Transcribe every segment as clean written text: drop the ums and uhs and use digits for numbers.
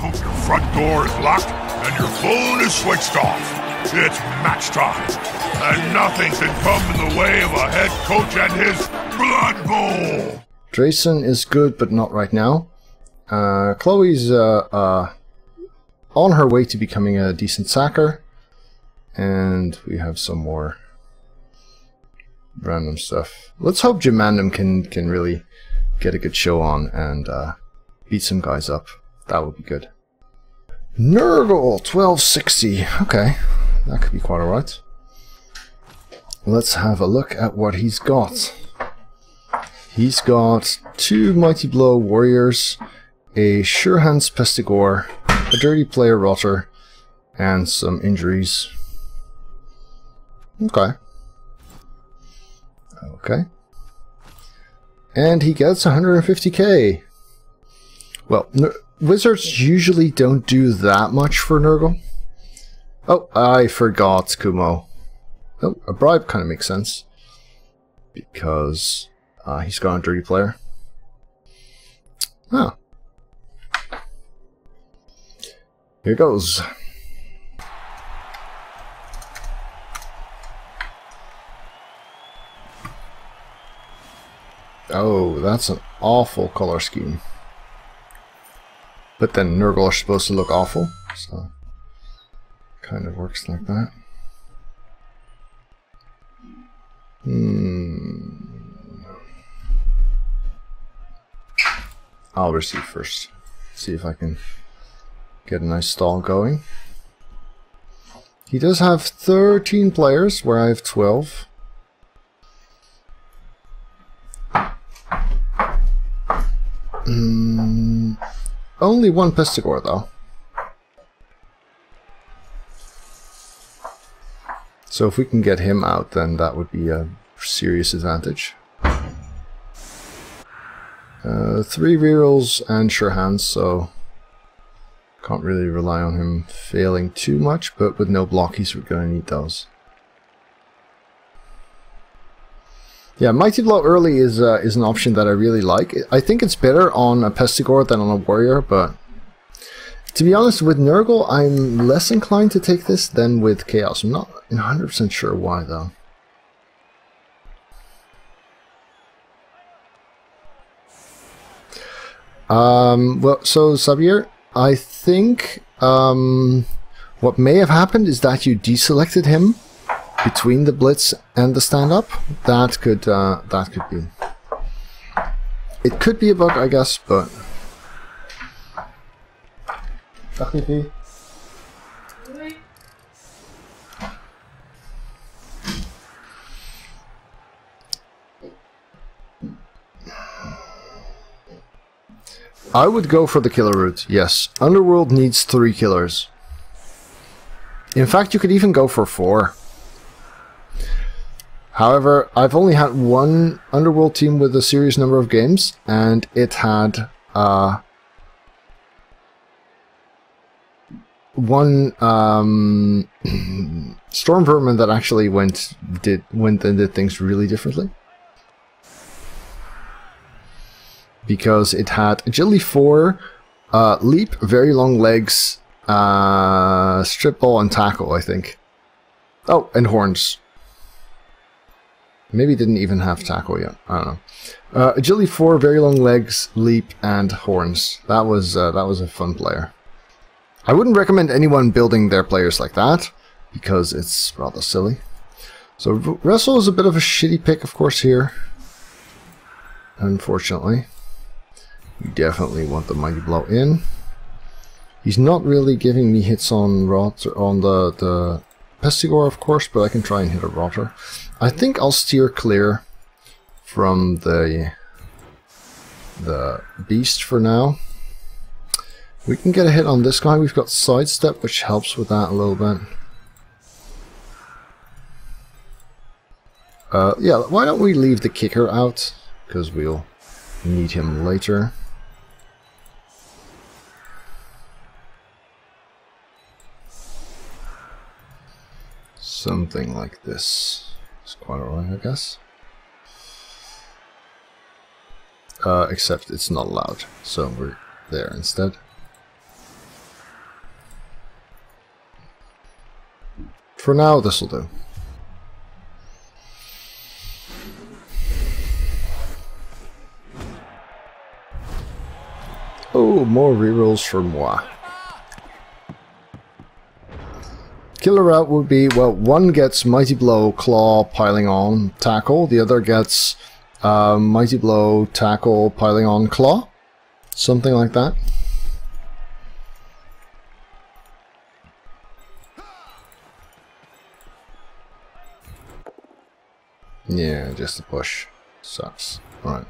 hope your front door is locked and your phone is switched off. It's match time, and nothing can come in the way of a head coach and his Blood Bowl. Drayson is good, but not right now. Chloe's on her way to becoming a decent sacker. And we have some more random stuff. Let's hope Jimandum can really get a good show on and beat some guys up. That would be good. Nurgle 1260. Okay, that could be quite alright. Let's have a look at what he's got. He's got 2 Mighty Blow Warriors, a Sure Hands Pestigore, a Dirty Player Rotter, and some injuries. Okay. Okay. And he gets 150k. Well, wizards usually don't do that much for Nurgle. Oh, I forgot Kumo. Oh, a bribe kind of makes sense. Because he's got a Dirty Player. Oh. Here goes. Oh, that's an awful color scheme. But then Nurgle are supposed to look awful, so kind of works like that. I'll receive first. See if I can get a nice stall going. He does have 13 players, where I have 12. Only 1 Pestigore though. So if we can get him out, then that would be a serious advantage. 3 rerolls and Sure Hands, so can't really rely on him failing too much, but with no blockies we're going to need those. Yeah, Mighty Blow early is an option that I really like. I think it's better on a Pestigore than on a Warrior, but to be honest, with Nurgle, I'm less inclined to take this than with Chaos. I'm not 100% sure why, though. Well, so Xavier, I think what may have happened is that you deselected him between the blitz and the stand-up. That could be. It could be a bug, I guess, but. I would go for the killer route, yes. Underworld needs 3 killers. In fact, you could even go for 4. However, I've only had 1 Underworld team with a serious number of games, and it had 1 Storm Vermin that actually went and did things really differently. Because it had Agility 4, Leap, Very Long Legs, Strip Ball, and Tackle, I think. Oh, and Horns. Maybe it didn't even have Tackle yet. I don't know. Agility 4, Very Long Legs, Leap, and Horns. That was a fun player. I wouldn't recommend anyone building their players like that, because it's rather silly. So Wrestle is a bit of a shitty pick, of course, here. Unfortunately. You definitely want the Mighty Blow in. He's not really giving me hits on the Pestigore, of course, but I can try and hit a Rotter. I think I'll steer clear from the Beast for now. We can get a hit on this guy. We've got Sidestep, which helps with that a little bit. Yeah, why don't we leave the Kicker out? Because we'll need him later. Something like this. It's quite alright, I guess. Except it's not allowed, so we're there instead. For now, this'll do. Oh, more rerolls for moi. Killer route would be, well, one gets Mighty Blow, Claw, Piling On, Tackle. The other gets Mighty Blow, Tackle, Piling On, Claw. Something like that. Yeah, just a push. Sucks. Alright.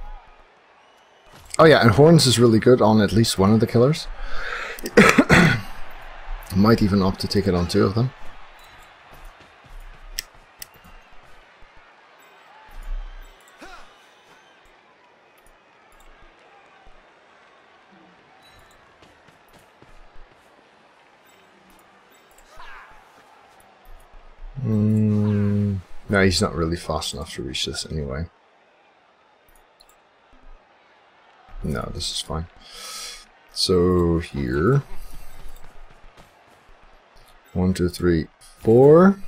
Oh yeah, and Horns is really good on at least one of the killers. Might even opt to take it on two of them. No, he's not really fast enough to reach this anyway. No, this is fine. So here, 1, 2, 3, 4.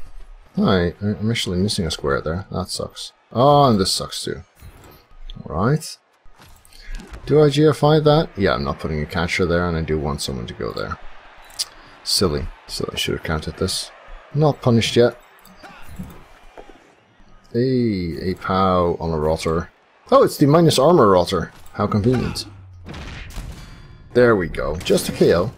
Hi, I'm actually missing a square there. That sucks. Oh, and this sucks too. Alright. Do I GFI that? Yeah, I'm not putting a catcher there, and I do want someone to go there. Silly. So I should have counted this. Not punished yet. Hey, a POW on a rotter. Oh, it's the minus armor rotter. How convenient. There we go. Just a KO.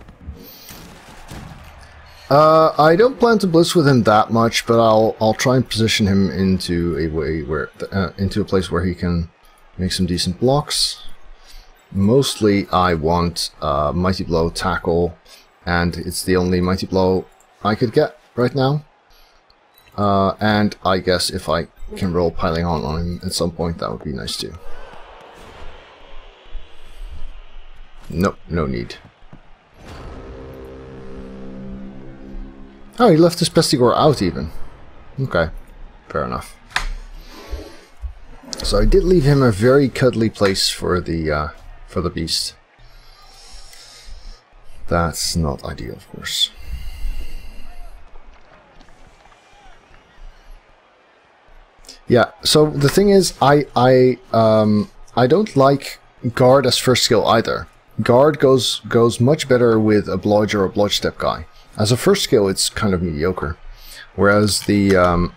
I don't plan to blitz with him that much, but I'll try and position him into a way where into a place where he can make some decent blocks. Mostly, I want Mighty Blow, Tackle, and it's the only Mighty Blow I could get right now. And I guess if I can roll Piling On him at some point, that would be nice too. Nope, no need. Oh, he left his Pestigore out even. Okay, fair enough. So I did leave him a very cuddly place for the beast. That's not ideal, of course. Yeah. So the thing is, I don't like guard as first skill either. Guard goes much better with a blodge or a blodge step guy. As a first skill, it's kind of mediocre. Whereas the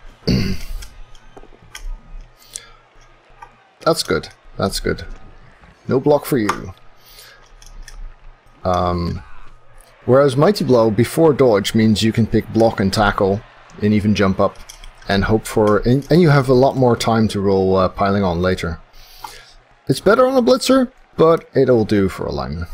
that's good. That's good. No block for you. Whereas Mighty Blow before dodge means you can pick block and tackle and even jump up and hope for, and you have a lot more time to roll Piling On later. It's better on a blitzer, but it'll do for a lineman.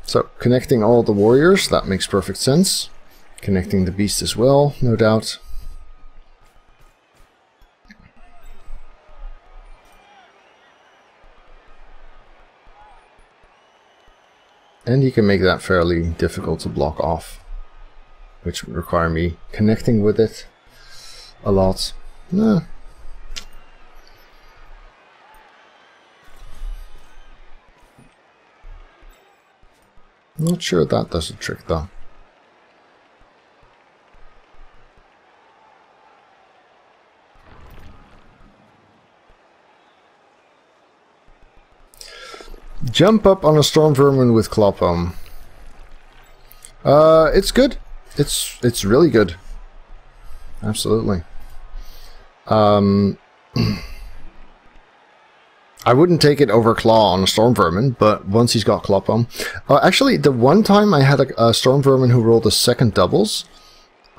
So, connecting all the warriors, that makes perfect sense. Connecting the beast as well, no doubt. And you can make that fairly difficult to block off, which would require me connecting with it a lot. Nah. Not sure that does the trick though. Jump up on a storm vermin with Clawpalm. It's good. It's really good. Absolutely. I wouldn't take it over Claw on a storm vermin, but once he's got Clawpalm. Actually, the one time I had a storm vermin who rolled a second doubles,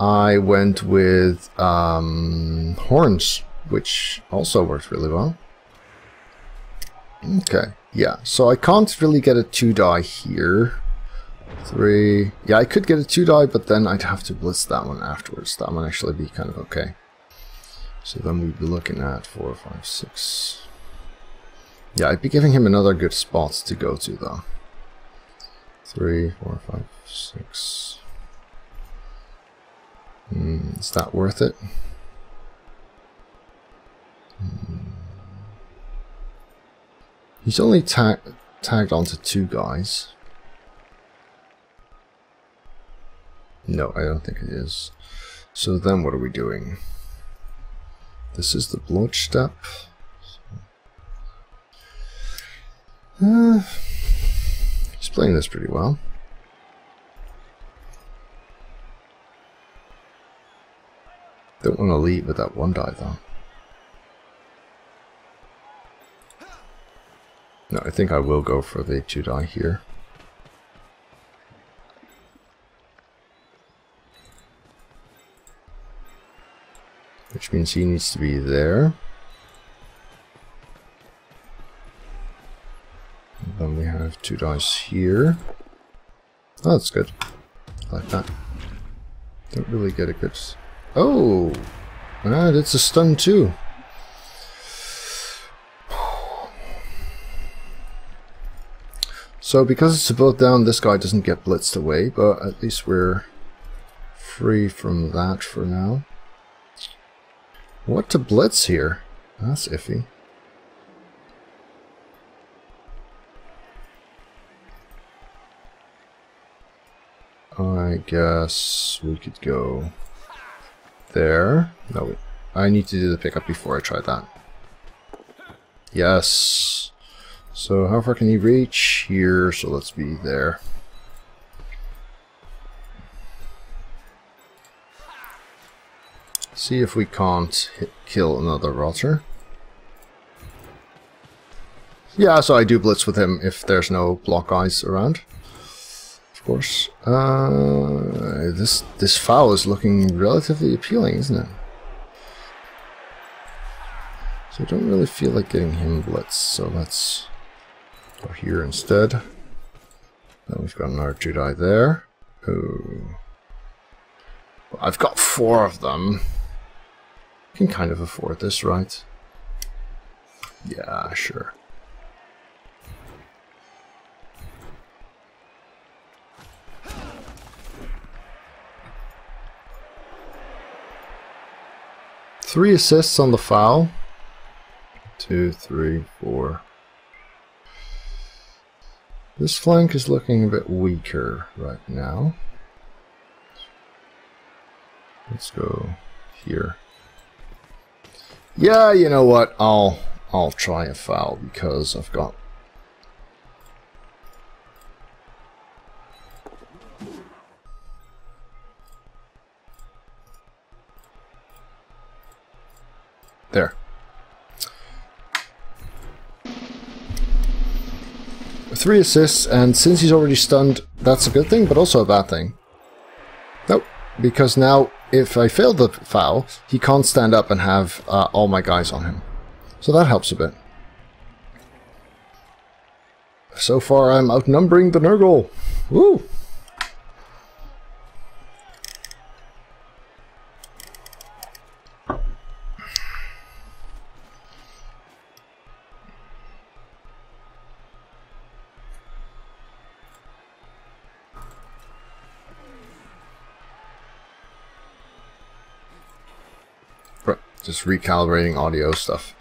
I went with horns, which also worked really well. Okay. Yeah, so I can't really get a 2-die here. 3. Yeah, I could get a 2-die, but then I'd have to blitz that one afterwards. That might actually be kind of okay. So then we'd be looking at 4, 5, 6. Yeah, I'd be giving him another good spot to go to, though. 3, 4, 5, 6. Is that worth it? He's only tagged onto 2 guys. No, I don't think it is. So then what are we doing? This is the blood step. He's playing this pretty well. Don't want to lead with that 1 die though. No, I think I will go for the 2 die here. Which means he needs to be there. And then we have 2 dice here. Oh, that's good. I like that. Don't really get a good... Oh! And it's a stun too. So because it's a both down, this guy doesn't get blitzed away, but at least we're free from that for now. What to blitz here? That's iffy. I guess we could go there. No, I need to do the pickup before I try that. Yes. So how far can he reach? Here, so let's be there. See if we can't kill another rotter. Yeah, so I do blitz with him if there's no block guys around. Of course. This foul is looking relatively appealing, isn't it? So I don't really feel like getting him blitz, so let's go here instead. Then we've got another 2 die there. Oh. I've got 4 of them. I can kind of afford this, right? Yeah, sure. Three assists on the foul. 2, 3, 4. This flank is looking a bit weaker right now. Let's go here. Yeah, you know what? I'll try a foul because I've got... There. 3 assists, and since he's already stunned, that's a good thing, but also a bad thing. Nope, because now if I fail the foul, he can't stand up and have all my guys on him. So that helps a bit. So far I'm outnumbering the Nurgle. Woo! Just recalibrating audio stuff.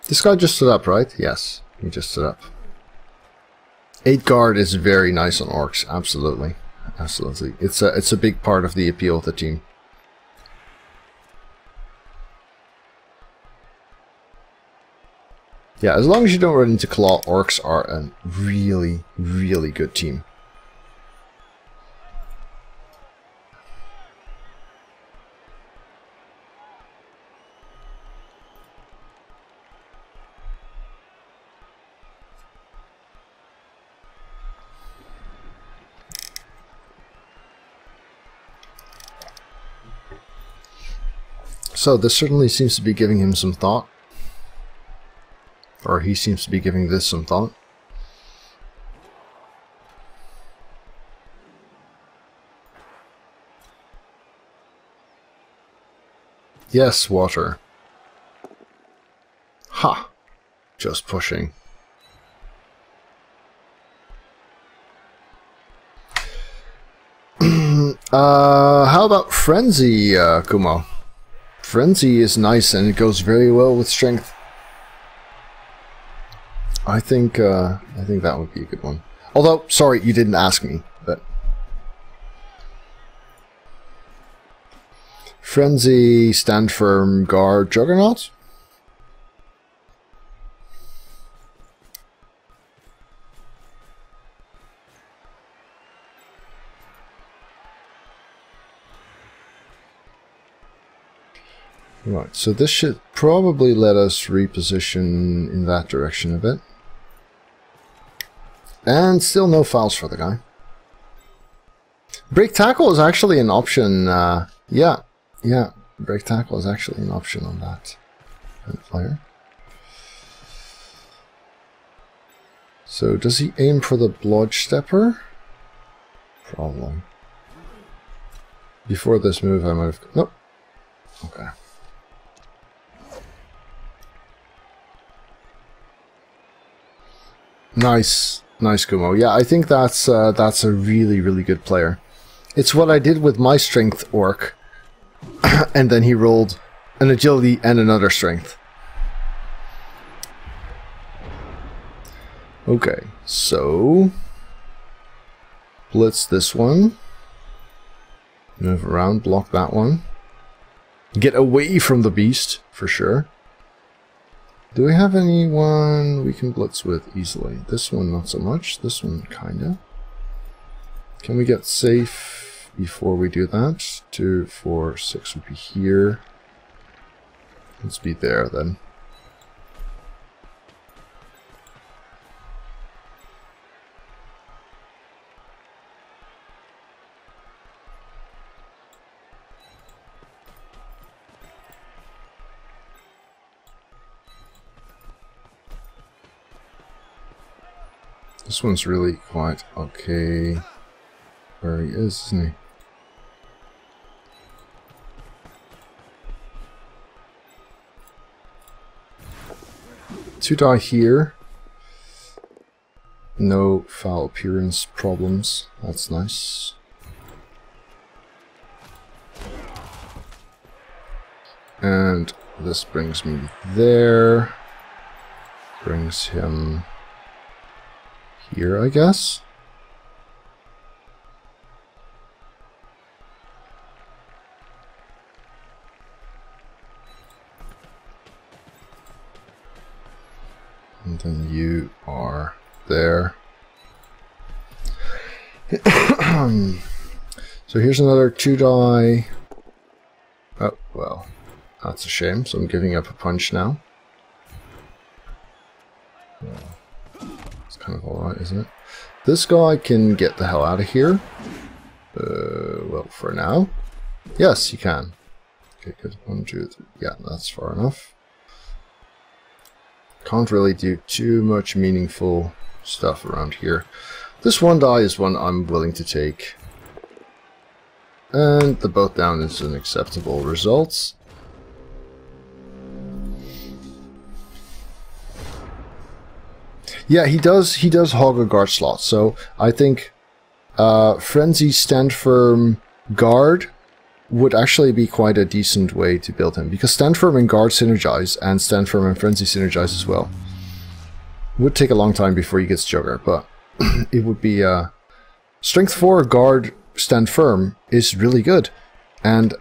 This guy just stood up, right? Yes, he just stood up. 8 guard is very nice on orcs, absolutely. Absolutely. It's a big part of the appeal of the team. Yeah, as long as you don't run into claw, orcs are a really, really good team. So this certainly seems to be giving him some thought. Or he seems to be giving this some thought. Yes, water. Ha! Just pushing. How about Frenzy, Kumo? Frenzy is nice and it goes very well with strength. I think that would be a good one. Although, sorry, you didn't ask me, but Frenzy, Stand Firm, Guard, Juggernaut. Right, so this should probably let us reposition in that direction a bit. And still no fouls for the guy. Break tackle is actually an option. Yeah, break tackle is actually an option on that player. So does he aim for the Blodge Stepper? Probably. Before this move I might have... Nope. Okay. Nice, nice Kumo. Yeah, I think that's a really, really good player. It's what I did with my strength orc, and then he rolled an agility and another strength. Okay, so blitz this one, move around, block that one, get away from the beast for sure. Do we have anyone we can blitz with easily? This one not so much, this one kinda. Can we get safe before we do that? 2, 4, 6 would be here. Let's be there then. This one's really quite okay where he is, isn't he? Two die here. No foul appearance problems. That's nice. And this brings me there. Brings him here, I guess. And then you are there. So here's another 2 die. Oh, well, that's a shame. So I'm giving up a punch now. It's kind of alright, isn't it? This guy can get the hell out of here. Well, for now. Yes, you can. Okay, good. 1, 2, 3. Yeah, that's far enough. Can't really do too much meaningful stuff around here. This 1 die is one I'm willing to take. And the boat down is an acceptable result. Yeah, he does hog a guard slot, so I think Frenzy, Stand Firm, Guard would actually be quite a decent way to build him, because Stand Firm and Guard synergize, and Stand Firm and Frenzy synergize as well. Would take a long time before he gets Jugger, but it would be Strength 4, Guard, Stand Firm is really good. And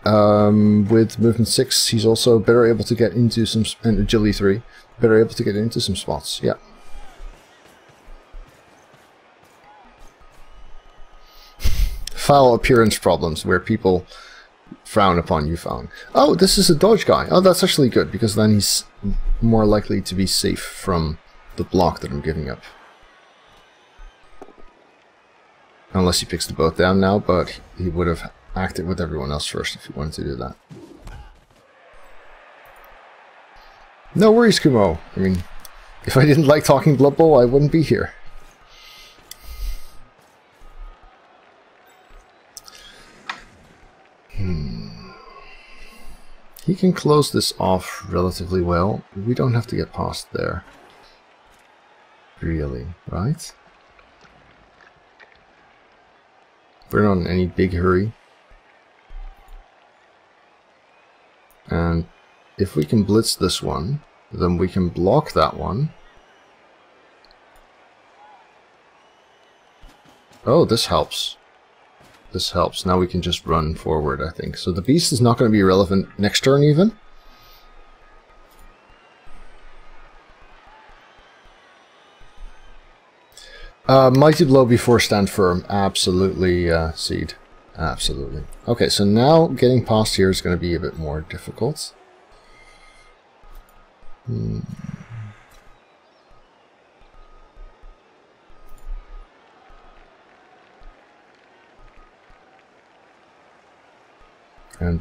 with Movement 6, he's also better able to get into some, and Agility 3, better able to get into some spots, yeah. Foul appearance problems, where people frown upon you fouling. Oh, this is a dodge guy. Oh, that's actually good, because then he's more likely to be safe from the block that I'm giving up. Unless he picks the boat down now, but he would have acted with everyone else first if he wanted to do that. No worries, Kumo. I mean, if I didn't like talking Blood Bowl, I wouldn't be here. He can close this off relatively well. We don't have to get past there. Really, right? We're not in any big hurry. And if we can blitz this one, then we can block that one. Oh, this helps. This helps. Now we can just run forward, I think. So the beast is not going to be relevant next turn even. Mighty blow before stand firm. Absolutely, Seed. Absolutely. Okay, so now getting past here is going to be a bit more difficult. And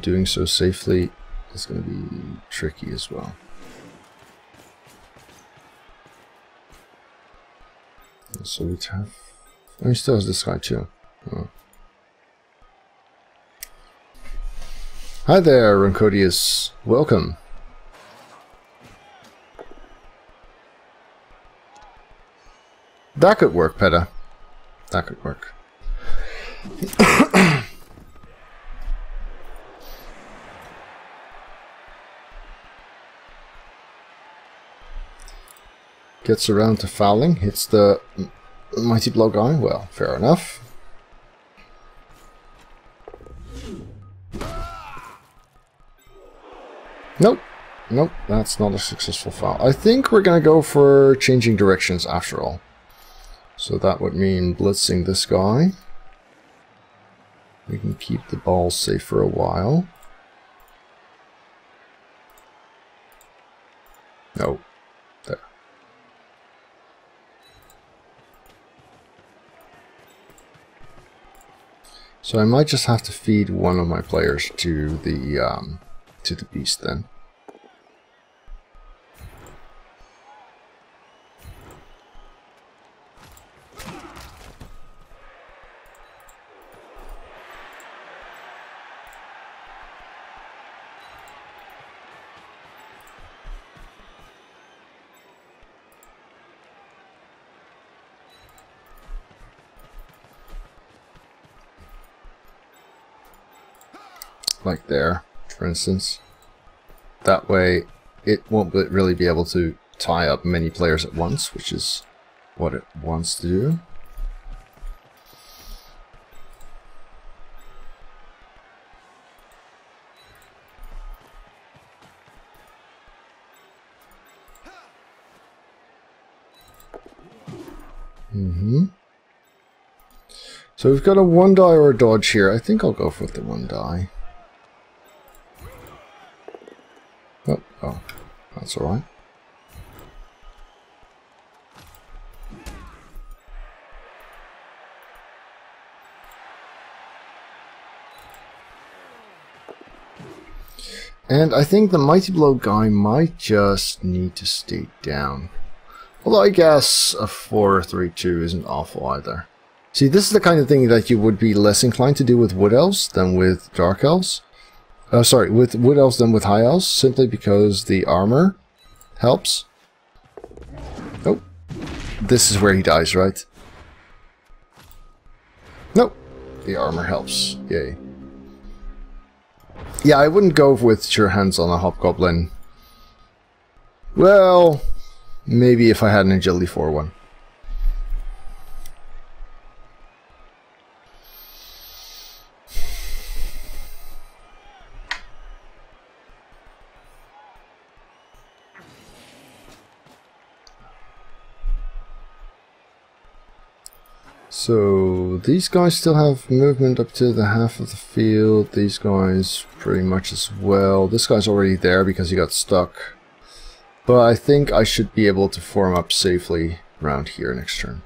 doing so safely is going to be tricky as well. So we have... Oh, he still has this guy too. Oh. Hi there, Rancodius. Welcome. That could work, Peta. That could work. Gets around to fouling, hits the mighty blow guy. Well, fair enough. Nope. Nope, that's not a successful foul. I think we're going to go for changing directions after all. So that would mean blitzing this guy. We can keep the ball safe for a while. No. There. So I might just have to feed one of my players to the beast then. Like there, for instance. That way it won't really be able to tie up many players at once, which is what it wants to do. So we've got a 1 die or a dodge here. I think I'll go for the 1 die. Oh, that's alright. And I think the Mighty Blow guy might just need to stay down. Although I guess a 4-3-2 isn't awful either. See, this is the kind of thing that you would be less inclined to do with Wood Elves than with Dark Elves. Sorry, with Wood Elves than with High Elves, simply because the armor helps. Oh, this is where he dies, right? Nope, the armor helps. Yay. Yeah, I wouldn't go with sure hands on a Hobgoblin. Well, maybe if I had an Agility 4 one. So these guys still have movement up to the half of the field. These guys pretty much as well. This guy's already there because he got stuck. But I think I should be able to form up safely around here next turn.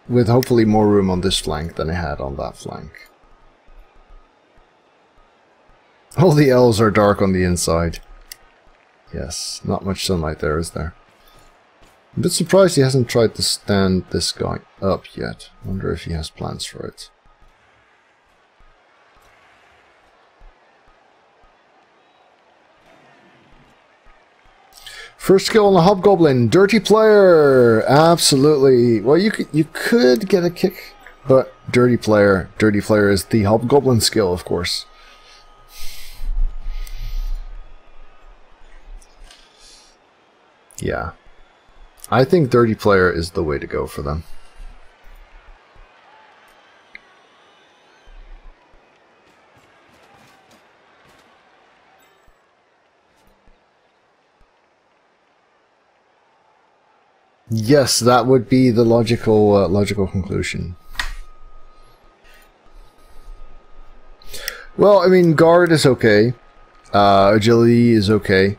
With hopefully more room on this flank than I had on that flank. All the elves are dark on the inside. Yes, not much sunlight there, is there? I'm a bit surprised he hasn't tried to stand this guy up yet. Wonder if he has plans for it. First skill on the Hobgoblin, Dirty Player! Absolutely. Well, you could get a kick But Dirty Player is the Hobgoblin skill, of course. Yeah. I think Dirty Player is the way to go for them. Yes, that would be the logical conclusion. Well, I mean, guard is okay. Agility is okay.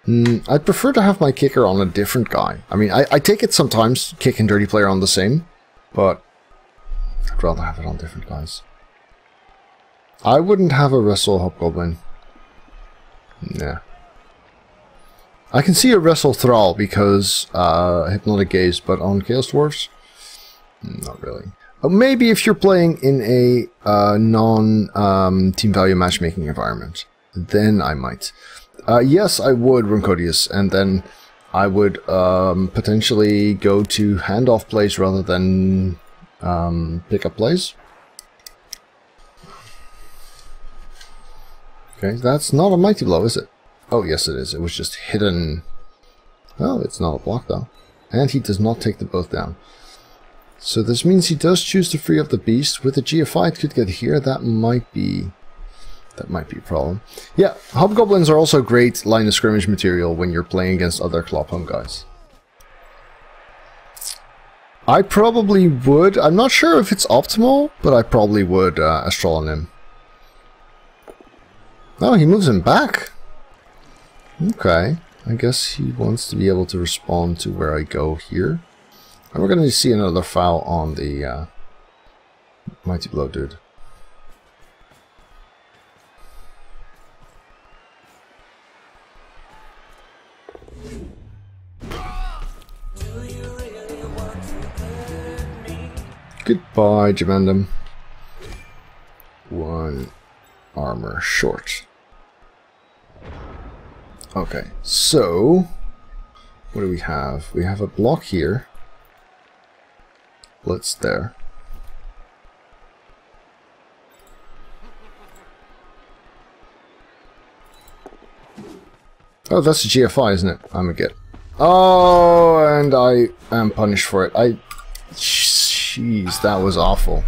I'd prefer to have my kicker on a different guy. I mean, I take it sometimes, kick and Dirty Player on the same, but I'd rather have it on different guys. I wouldn't have a Wrestle Hobgoblin. Nah. I can see a Wrestle Thrall because Hypnotic Gaze, but on Chaos Dwarfs? Not really. Maybe if you're playing in a non-team value matchmaking environment, then I might. Yes, I would Runcodius, and then I would potentially go to handoff plays rather than pick up plays. Okay, that's not a Mighty Blow, is it? Oh, yes it is. It was just hidden. Oh, it's not a block, though. And he does not take the both down. So this means he does choose to free up the beast. With the GFI it could get here, that might be a problem. Yeah, Hobgoblins are also great line of scrimmage material when you're playing against other Clopholm guys. I probably would. I'm not sure if it's optimal, but I probably would Astral on him. Oh, he moves him back. Okay. I guess he wants to be able to respond to where I go here. And we're going to see another foul on the Mighty Blow dude. Goodbye, Jamandum. 1 armor short. Okay, so what do we have? We have a block here. Blitz there. Oh, that's a GFI, isn't it? I'm a git. Oh, and I am punished for it. Jeez, that was awful.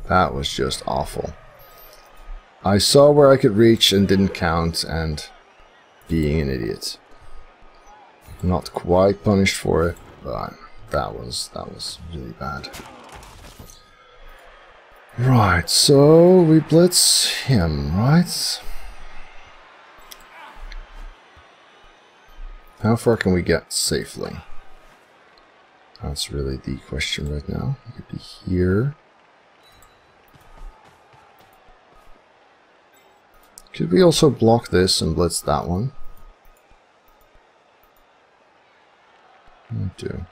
That was just awful. I saw where I could reach and didn't count, and being an idiot. Not quite punished for it, but that was really bad. Right, so we blitz him, right? How far can we get safely? That's really the question right now. It could be here. Could we also block this and blitz that one? I do.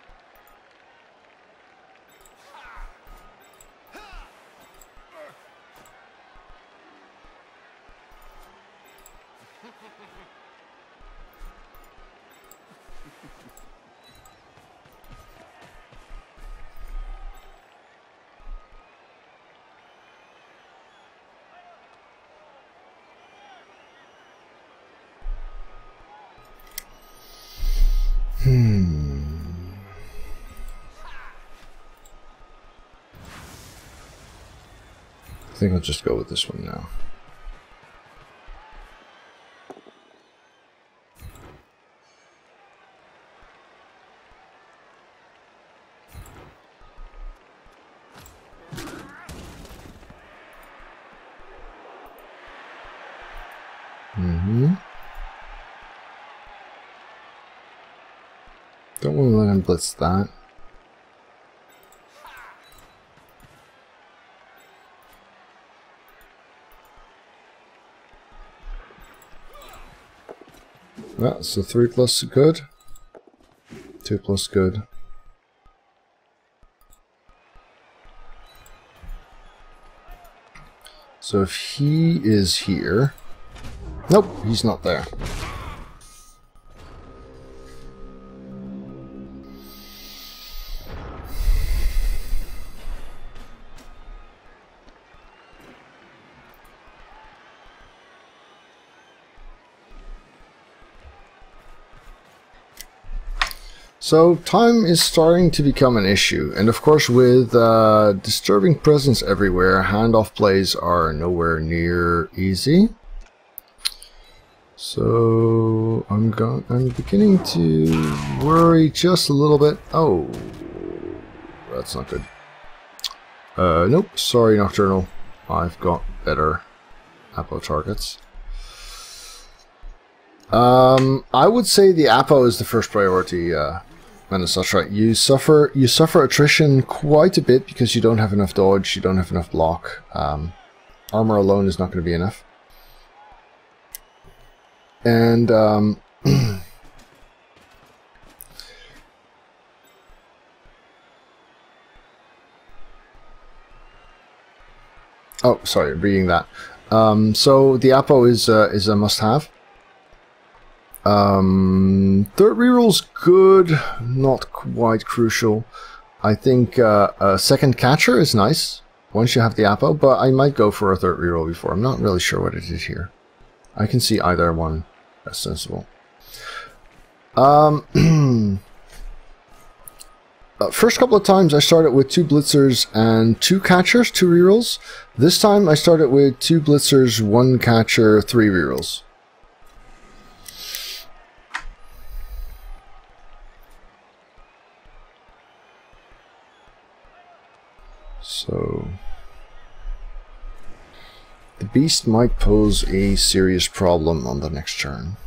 I think I'll just go with this one now. Don't want to let him blitz that. Well, so 3 plus good, 2 plus good. So if he is here, nope, he's not there. So time is starting to become an issue, and of course with disturbing presence everywhere, handoff plays are nowhere near easy. So I'm beginning to worry just a little bit. Oh, that's not good. Nope, sorry Nocturnal. I've got better Apo targets. I would say the Apo is the first priority, Menace, that's right. You suffer attrition quite a bit because you don't have enough dodge, you don't have enough block. Armor alone is not going to be enough. And oh, sorry, reading that. So the Apo is a must-have. Third reroll's good, not quite crucial. I think a second catcher is nice once you have the Apo, but I might go for a third reroll before. I'm not really sure what it is here. I can see either one as sensible. First couple of times I started with 2 blitzers and 2 catchers, 2 rerolls. This time I started with 2 blitzers, 1 catcher, 3 rerolls. So the beast might pose a serious problem on the next turn.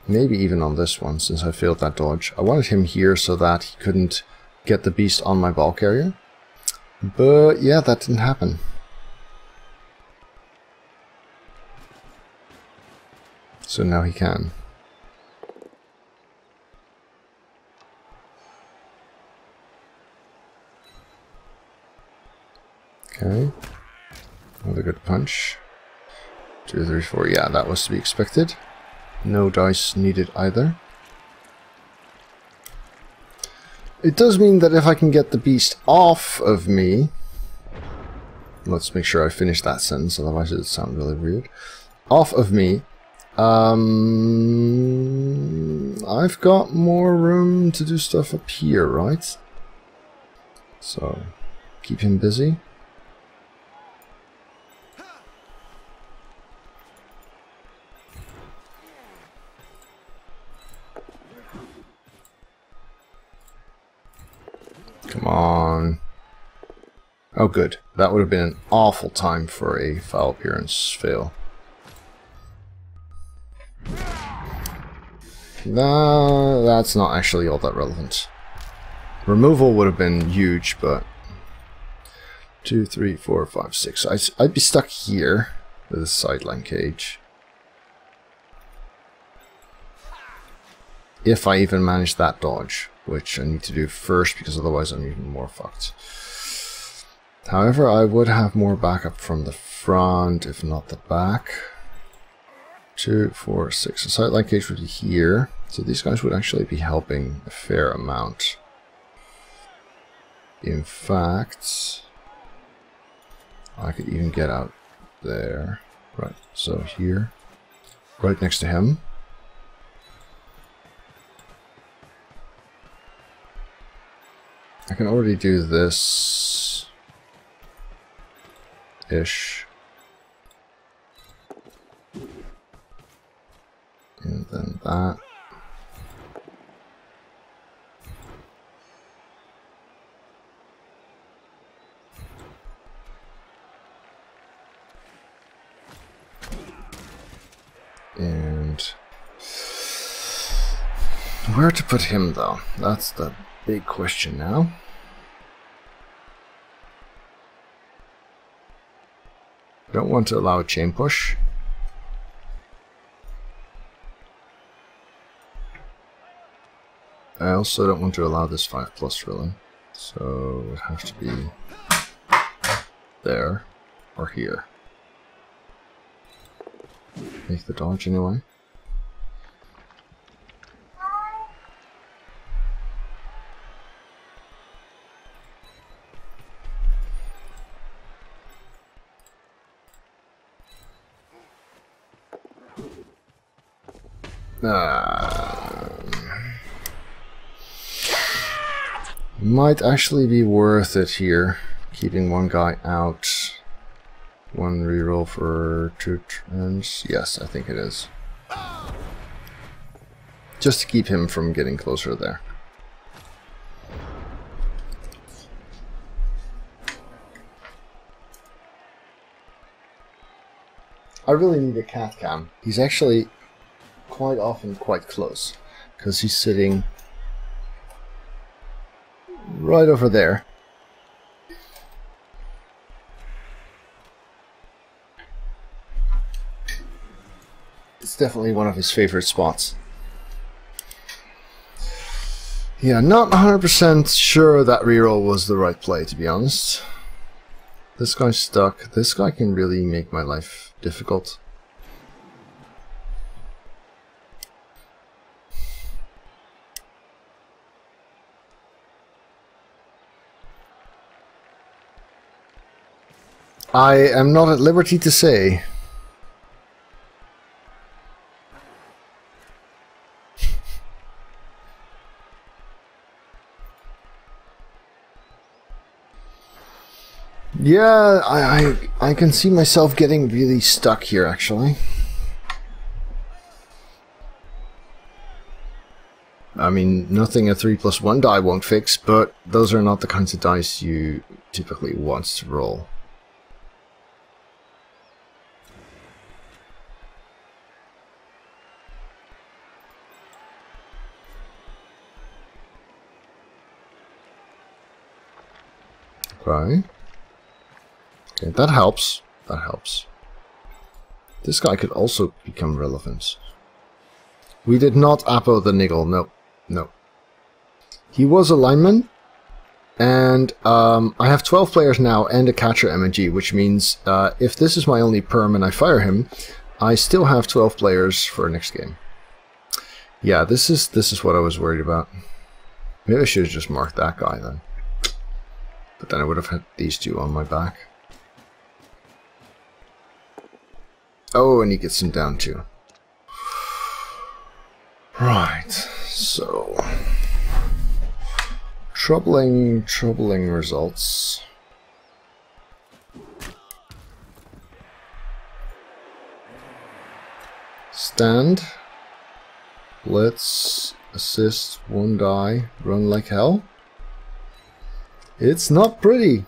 Maybe even on this one, since I failed that dodge. I wanted him here so that he couldn't get the beast on my ball carrier. But yeah, that didn't happen. So now he can. Okay. Another good punch. 2, 3, 4. Yeah, that was to be expected. No dice needed either. It does mean that if I can get the beast off of me... Let's make sure I finish that sentence, otherwise it would sound really weird. Off of me. I've got more room to do stuff up here, right? So, keep him busy. Come on. Oh, good. That would have been an awful time for a foul appearance fail. No, that's not actually all that relevant. Removal would have been huge, but 2, 3, 4, 5, 6. I'd be stuck here with a sideline cage. If I even manage that dodge, which I need to do first because otherwise I'm even more fucked. However, I would have more backup from the front, if not the back. 2, 4, 6. The sideline cage would be here, so these guys would actually be helping a fair amount. In fact, I could even get out there. Right, so here, right next to him. I can already do this ish. And then that. And where to put him though? That's the big question now. I don't want to allow a chain push. I also don't want to allow this 5+ villain. So it has to be there or here. Make the dodge anyway. Might actually be worth it here, keeping one guy out. One reroll for 2 turns. Yes, I think it is. Just to keep him from getting closer there. I really need a cat cam. He's actually quite often quite close, because he's sitting right over there. It's definitely one of his favorite spots. Yeah, not 100% sure that reroll was the right play, to be honest. This guy's stuck. This guy can really make my life difficult. I am not at liberty to say. Yeah, I can see myself getting really stuck here, actually. I mean, nothing a 3+1 die won't fix, but those are not the kinds of dice you typically want to roll. Okay. Okay, that helps. That helps. This guy could also become relevant. We did not Apo the Niggle. No. No. He was a lineman. And I have 12 players now and a catcher MNG, which means if this is my only perm and I fire him, I still have 12 players for next game. Yeah, this is what I was worried about. Maybe I should have just marked that guy then. But then I would have had these two on my back. Oh, and he gets him down too. Right, so... Troubling results. Stand. Let's assist one die. Run like hell. It's not pretty.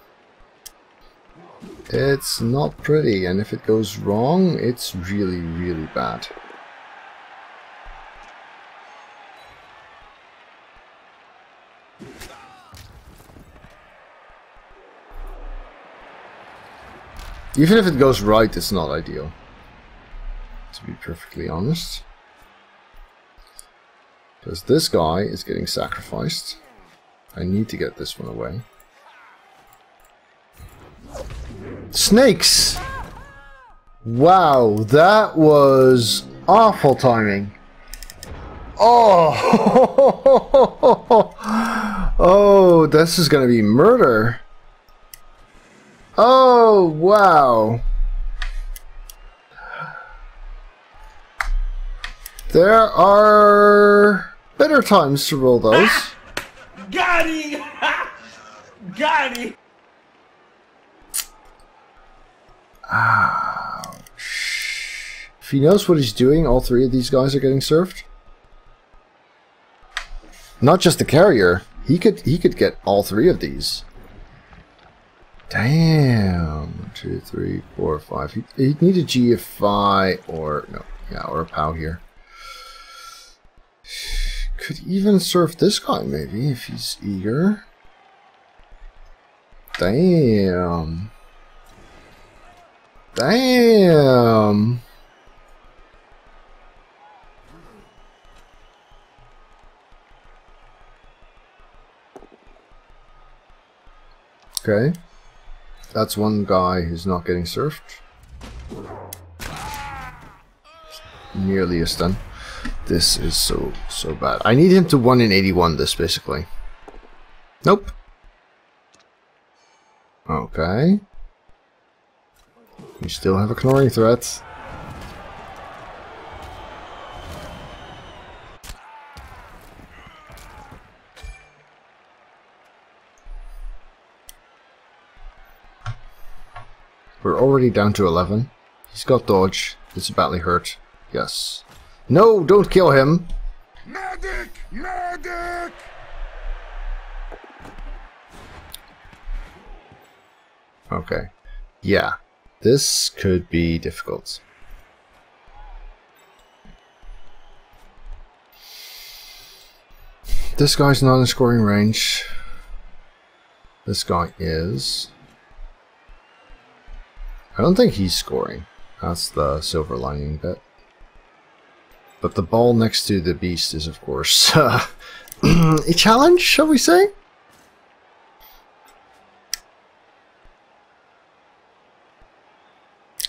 It's not pretty, and if it goes wrong, it's really, really bad. Even if it goes right, it's not ideal, to be perfectly honest. Because this guy is getting sacrificed. I need to get this one away. Snakes! Wow, that was awful timing. Oh! Oh, this is gonna be murder. Oh, wow. There are better times to roll those. Got him! Got him! Ouch. If he knows what he's doing, all three of these guys are getting served. Not just the carrier. He could get all three of these. Damn. 2, 3, 4, 5. He'd need a GFI or no, yeah, or a POW here. Could even serve this guy maybe if he's eager. Damn. Damn. Okay. That's one guy who's not getting served. Nearly a stun. This is so bad. I need him to 1 in 81 this, basically. Nope. Okay. We still have a Knorring threat. already down to 11. He's got dodge. It's badly hurt. Yes. No, don't kill him! Medic! Medic! Okay. Yeah. This could be difficult. This guy's not in scoring range. This guy is. I don't think he's scoring. That's the silver lining bit. But the ball next to the beast is, of course, a challenge, shall we say?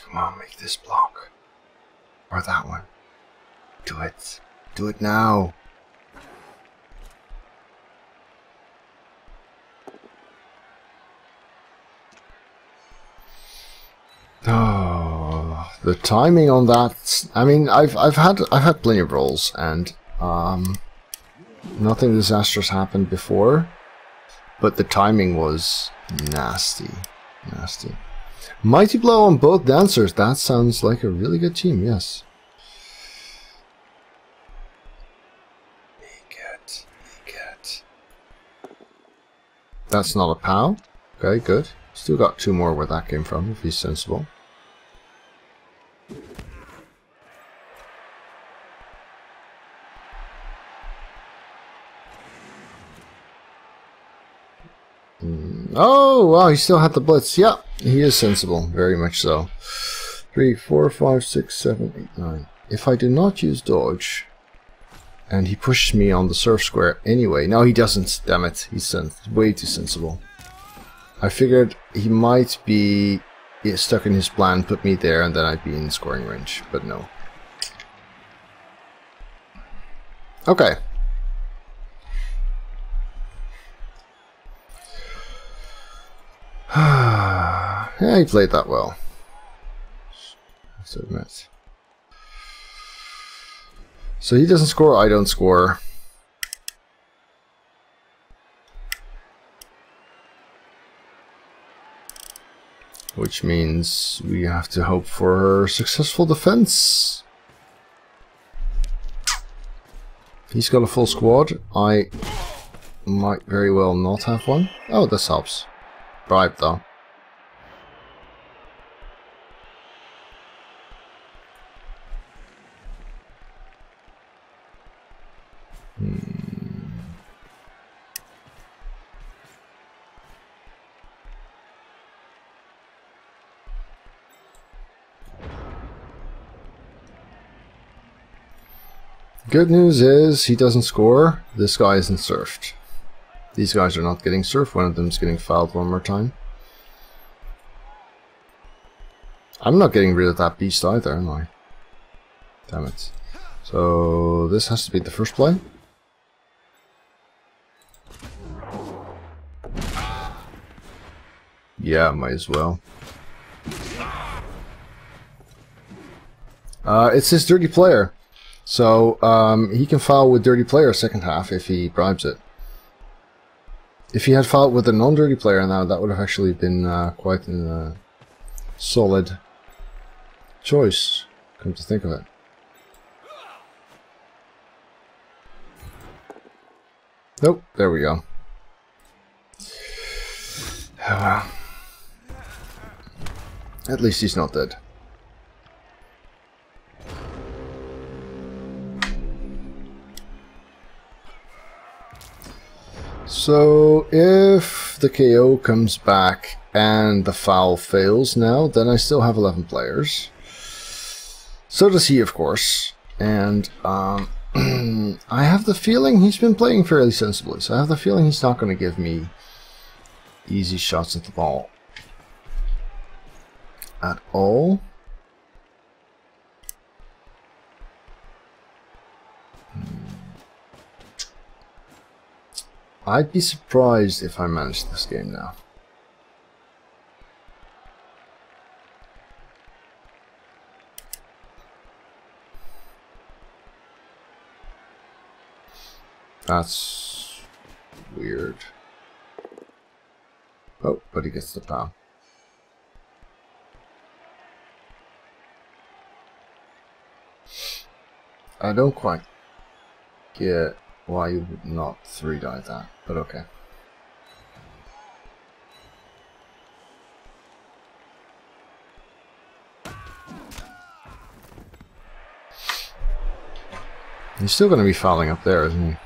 Come on, make this block. Or that one. Do it. Do it now. Oh, the timing on that. I mean, I've had plenty of rolls, and nothing disastrous happened before, but the timing was nasty, nasty. Mighty blow on both dancers. That sounds like a really good team. Yes. Make it. Make it. That's not a POW. Okay, good. Still got 2 more where that came from, if he's sensible. Oh, wow, he still had the blitz. Yeah, he is sensible. Very much so. 3, 4, 5, 6, 7, 8, 9. If I do not use dodge, and he pushes me on the surf square anyway. No, he doesn't. Damn it. He's way too sensible. I figured he might be stuck in his plan, put me there, and then I'd be in scoring range. But no. Okay. Yeah, he played that well. I have to admit. So he doesn't score, I don't score. Which means we have to hope for successful defense. He's got a full squad. I might very well not have one. Oh, this helps. Bribe though. Good news is he doesn't score. This guy isn't surfed. These guys are not getting surfed. One of them is getting fouled one more time. I'm not getting rid of that beast either, am I? Damn it. So this has to be the first play. Yeah, might as well. It's his dirty player. So he can foul with dirty player second half if he bribes it. If he had fouled with a non-dirty player now, that would have actually been quite a solid choice, come to think of it. Nope, there we go. Oh, well. At least he's not dead. So if the KO comes back and the foul fails now, then I still have 11 players. So does he, of course. And I have the feeling he's been playing fairly sensibly. So I have the feeling he's not going to give me easy shots at the ball at all. I'd be surprised if I managed this game now. That's weird. Oh, but he gets the POW. I don't quite get why you would not 3-die that, but okay. He's still going to be fouling up there, isn't he?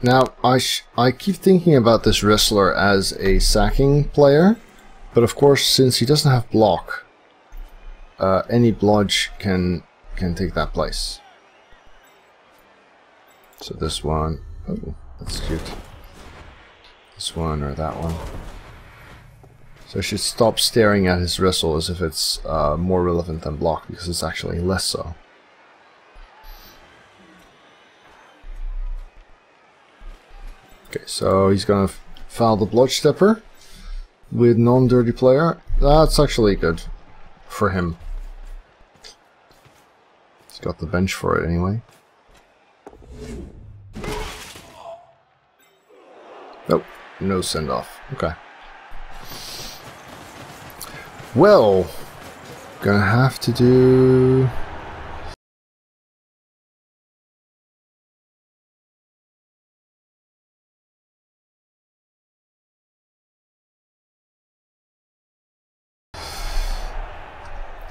Now, I keep thinking about this wrestler as a sacking player, but of course, since he doesn't have block, any blodge can take that place. So this one, oh, that's cute. This one or that one. So I should stop staring at his wrestle as if it's more relevant than block, because it's actually less so. Okay, so he's gonna foul the Blodge Stepper with non-dirty player. That's actually good for him. He's got the bench for it anyway. Nope, no send-off. Okay. Well, gonna have to do...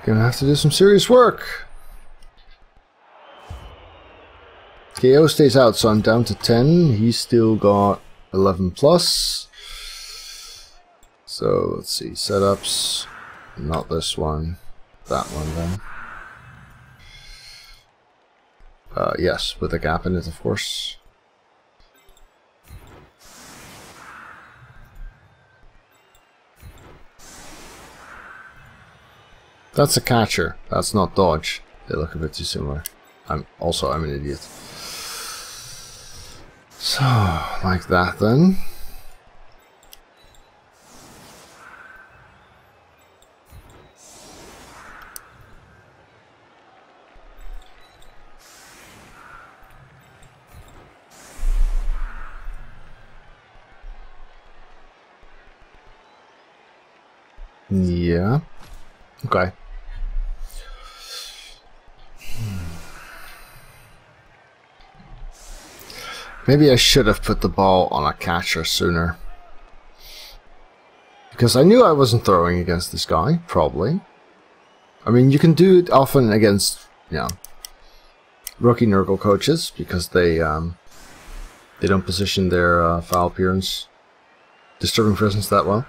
Gonna have to do some serious work. KO stays out, so I'm down to 10. He's still got 11 plus. So let's see, setups. Not this one. That one then. Yes, with a gap in it, of course. That's a catcher. That's not dodge. They look a bit too similar. I'm an idiot. So, like that then. Yeah. Okay. Maybe I should have put the ball on a catcher sooner. Because I knew I wasn't throwing against this guy, probably. I mean, you can do it often against, you know, rookie Nurgle coaches, because they don't position their foul appearance, disturbing presence that well.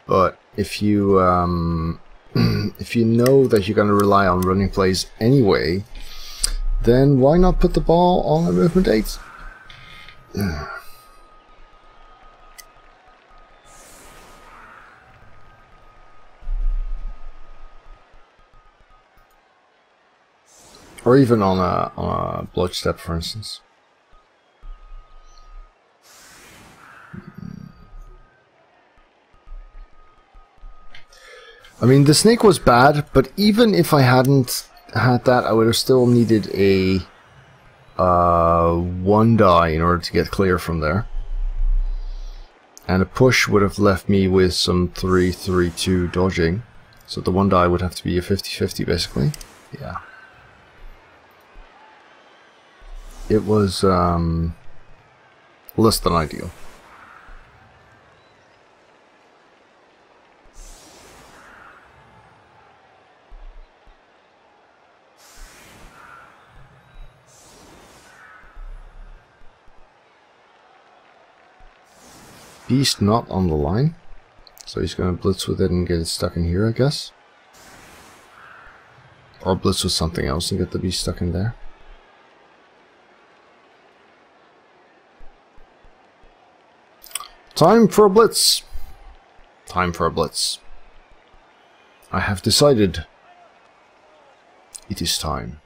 But if you if you know that you're going to rely on running plays anyway, then why not put the ball on a movement 8? Or even on a blood step, for instance. I mean, the snake was bad, but even if I hadn't had that, I would have still needed a 1 die in order to get clear from there. And a push would have left me with some 3-3-2 dodging. So the 1 die would have to be a 50-50 basically. Yeah. It was less than ideal. Beast not on the line, so he's going to blitz with it and get it stuck in here, I guess. Or blitz with something else and get the beast stuck in there. Time for a blitz. Time for a blitz. I have decided. It is time.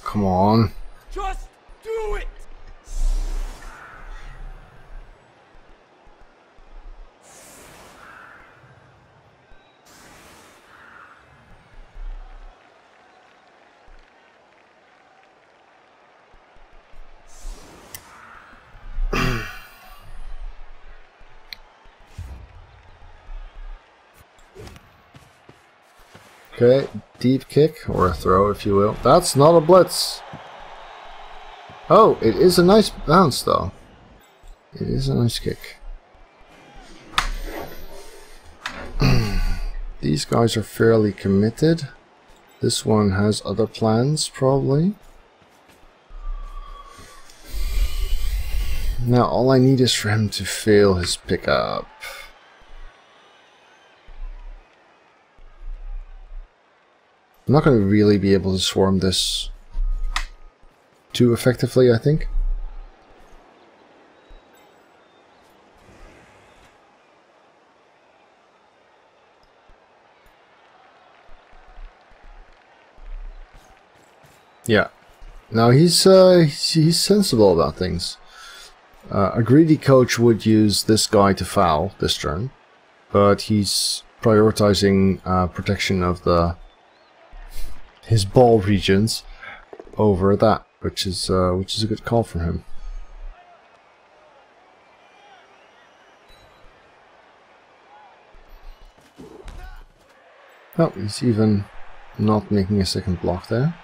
Come on. Just do it! Okay, deep kick, or a throw if you will. That's not a blitz. Oh, it is a nice bounce though. It is a nice kick. These guys are fairly committed. This one has other plans, probably. Now all I need is for him to fail his pickup. I'm not going to really be able to swarm this too effectively, I think. Yeah. Now he's sensible about things. A greedy coach would use this guy to foul this turn, but he's prioritizing protection of his ball regions over that, which is a good call from him. Oh, he's even not making a second block there.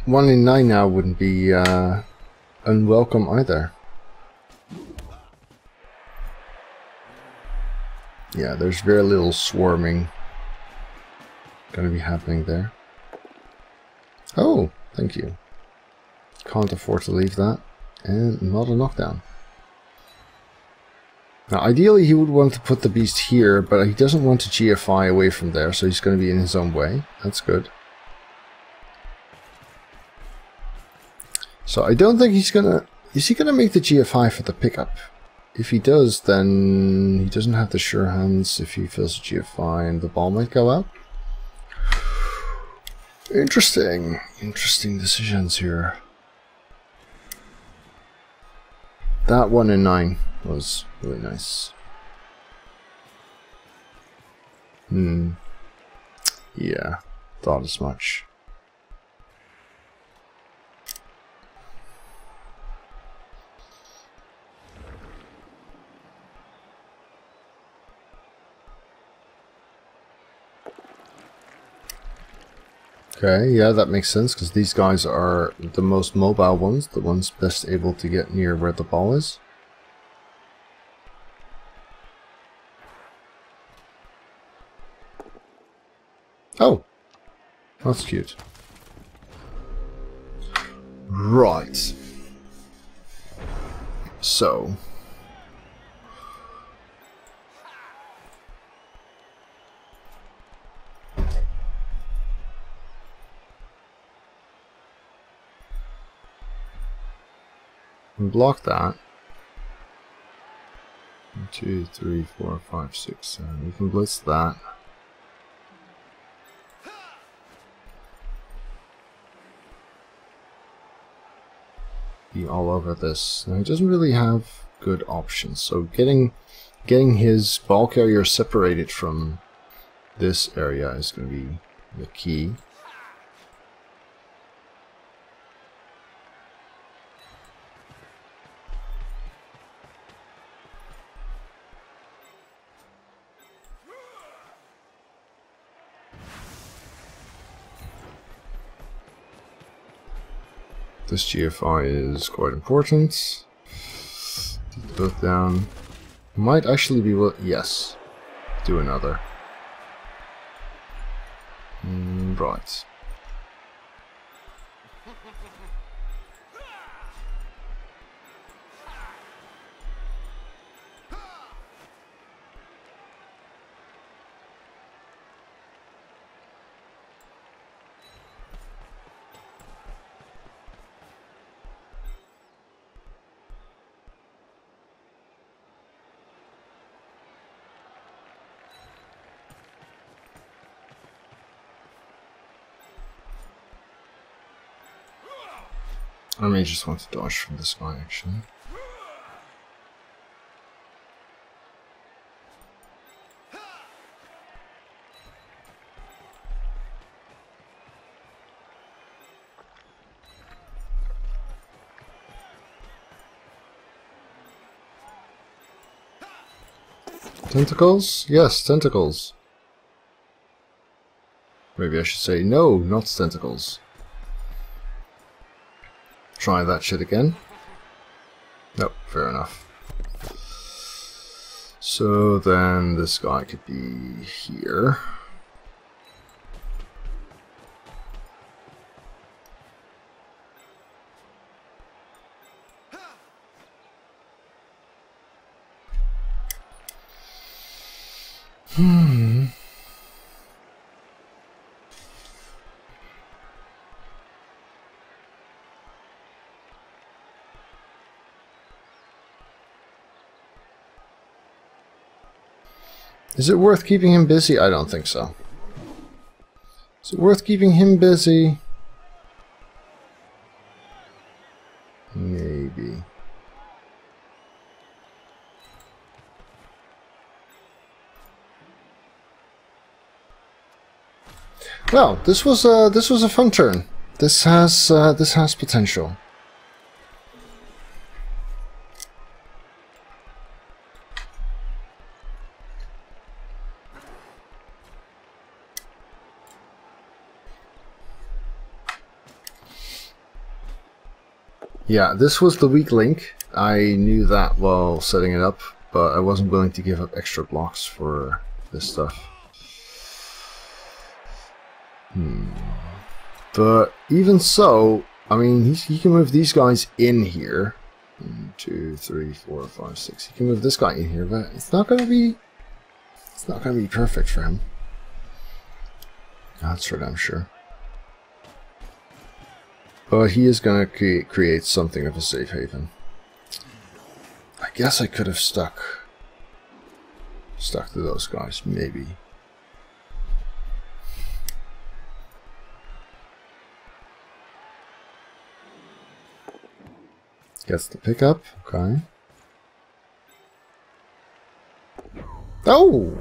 One in 9 now wouldn't be unwelcome either. Yeah, there's very little swarming gonna be happening there. Oh, thank you. Can't afford to leave that. And not a knockdown. Now ideally he would want to put the beast here, but he doesn't want to GFI away from there, so he's gonna be in his own way. That's good. So I don't think he's gonna... Is he gonna make the GFI for the pickup? If he does, then he doesn't have the sure hands if he fails the GFI and the ball might go out. Interesting. Interesting decisions here. That 1 in 9 was really nice. Yeah, thought as much. Okay, yeah, that makes sense, because these guys are the most mobile ones, the ones best able to get near where the ball is. Oh! That's cute. Right. So... block that. 1, 2, 3, 4, 5, 6, 7. We can blitz that. Be all over this. Now he doesn't really have good options, so getting his ball carrier separated from this area is going to be the key. This GFI is quite important. Both down. Might actually be yes. Do another. Right. I may just want to dodge from this guy, actually. Tentacles? Yes, tentacles. Maybe I should say no, not tentacles. Try that shit again. Nope, fair enough. So then this guy could be here. Is it worth keeping him busy? I don't think so. Is it worth keeping him busy? Maybe. Well, this was a fun turn. This has potential. Yeah, this was the weak link. I knew that while setting it up, but I wasn't willing to give up extra blocks for this stuff. But even so, I mean, he can move these guys in here. 1, 2, 3, 4, 5, 6. He can move this guy in here, but it's not gonna be perfect for him. That's for damn sure. But he is going to create something of a safe haven. I guess I could have stuck to those guys, maybe. Gets the pickup, okay. Oh!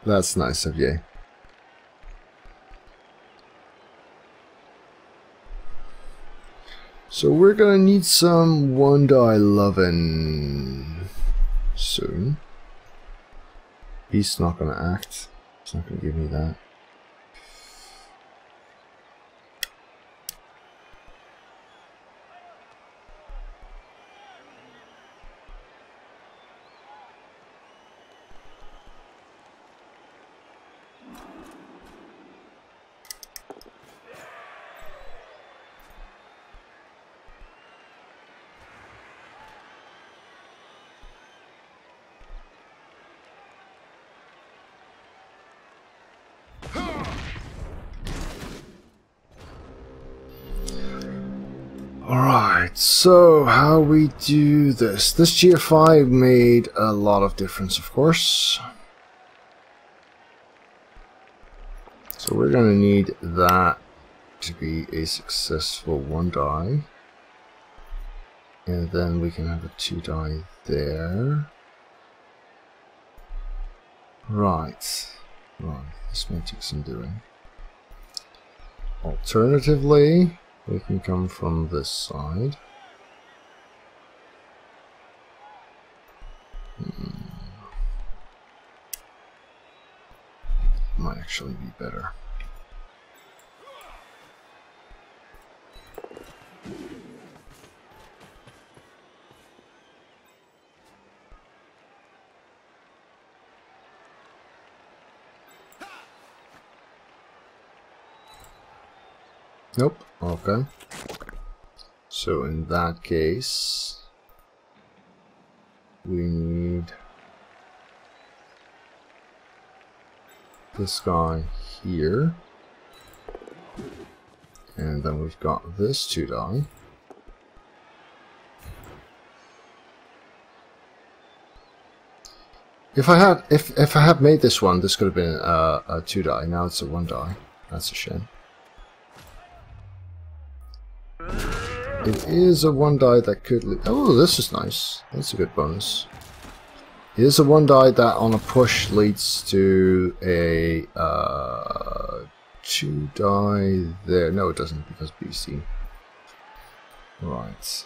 That's nice of you. So we're gonna need some 1-die lovin' soon. He's not gonna act. He's not gonna give me that. Alright, so how we do this. This GFI made a lot of difference, of course. So we're gonna need that to be a successful 1-die. And then we can have a 2-die there. Right. This may take some doing. Alternatively, we can come from this side. Might actually be better. Nope. Okay. So in that case, we need this guy here, and then we've got this 2 die. If I had made this one, this could have been a 2 die. Now it's a 1 die. That's a shame. It is a 1 die that could... Oh, this is nice. That's a good bonus. It is a 1 die that on a push leads to a 2 die there. No, it doesn't, because BC. Right.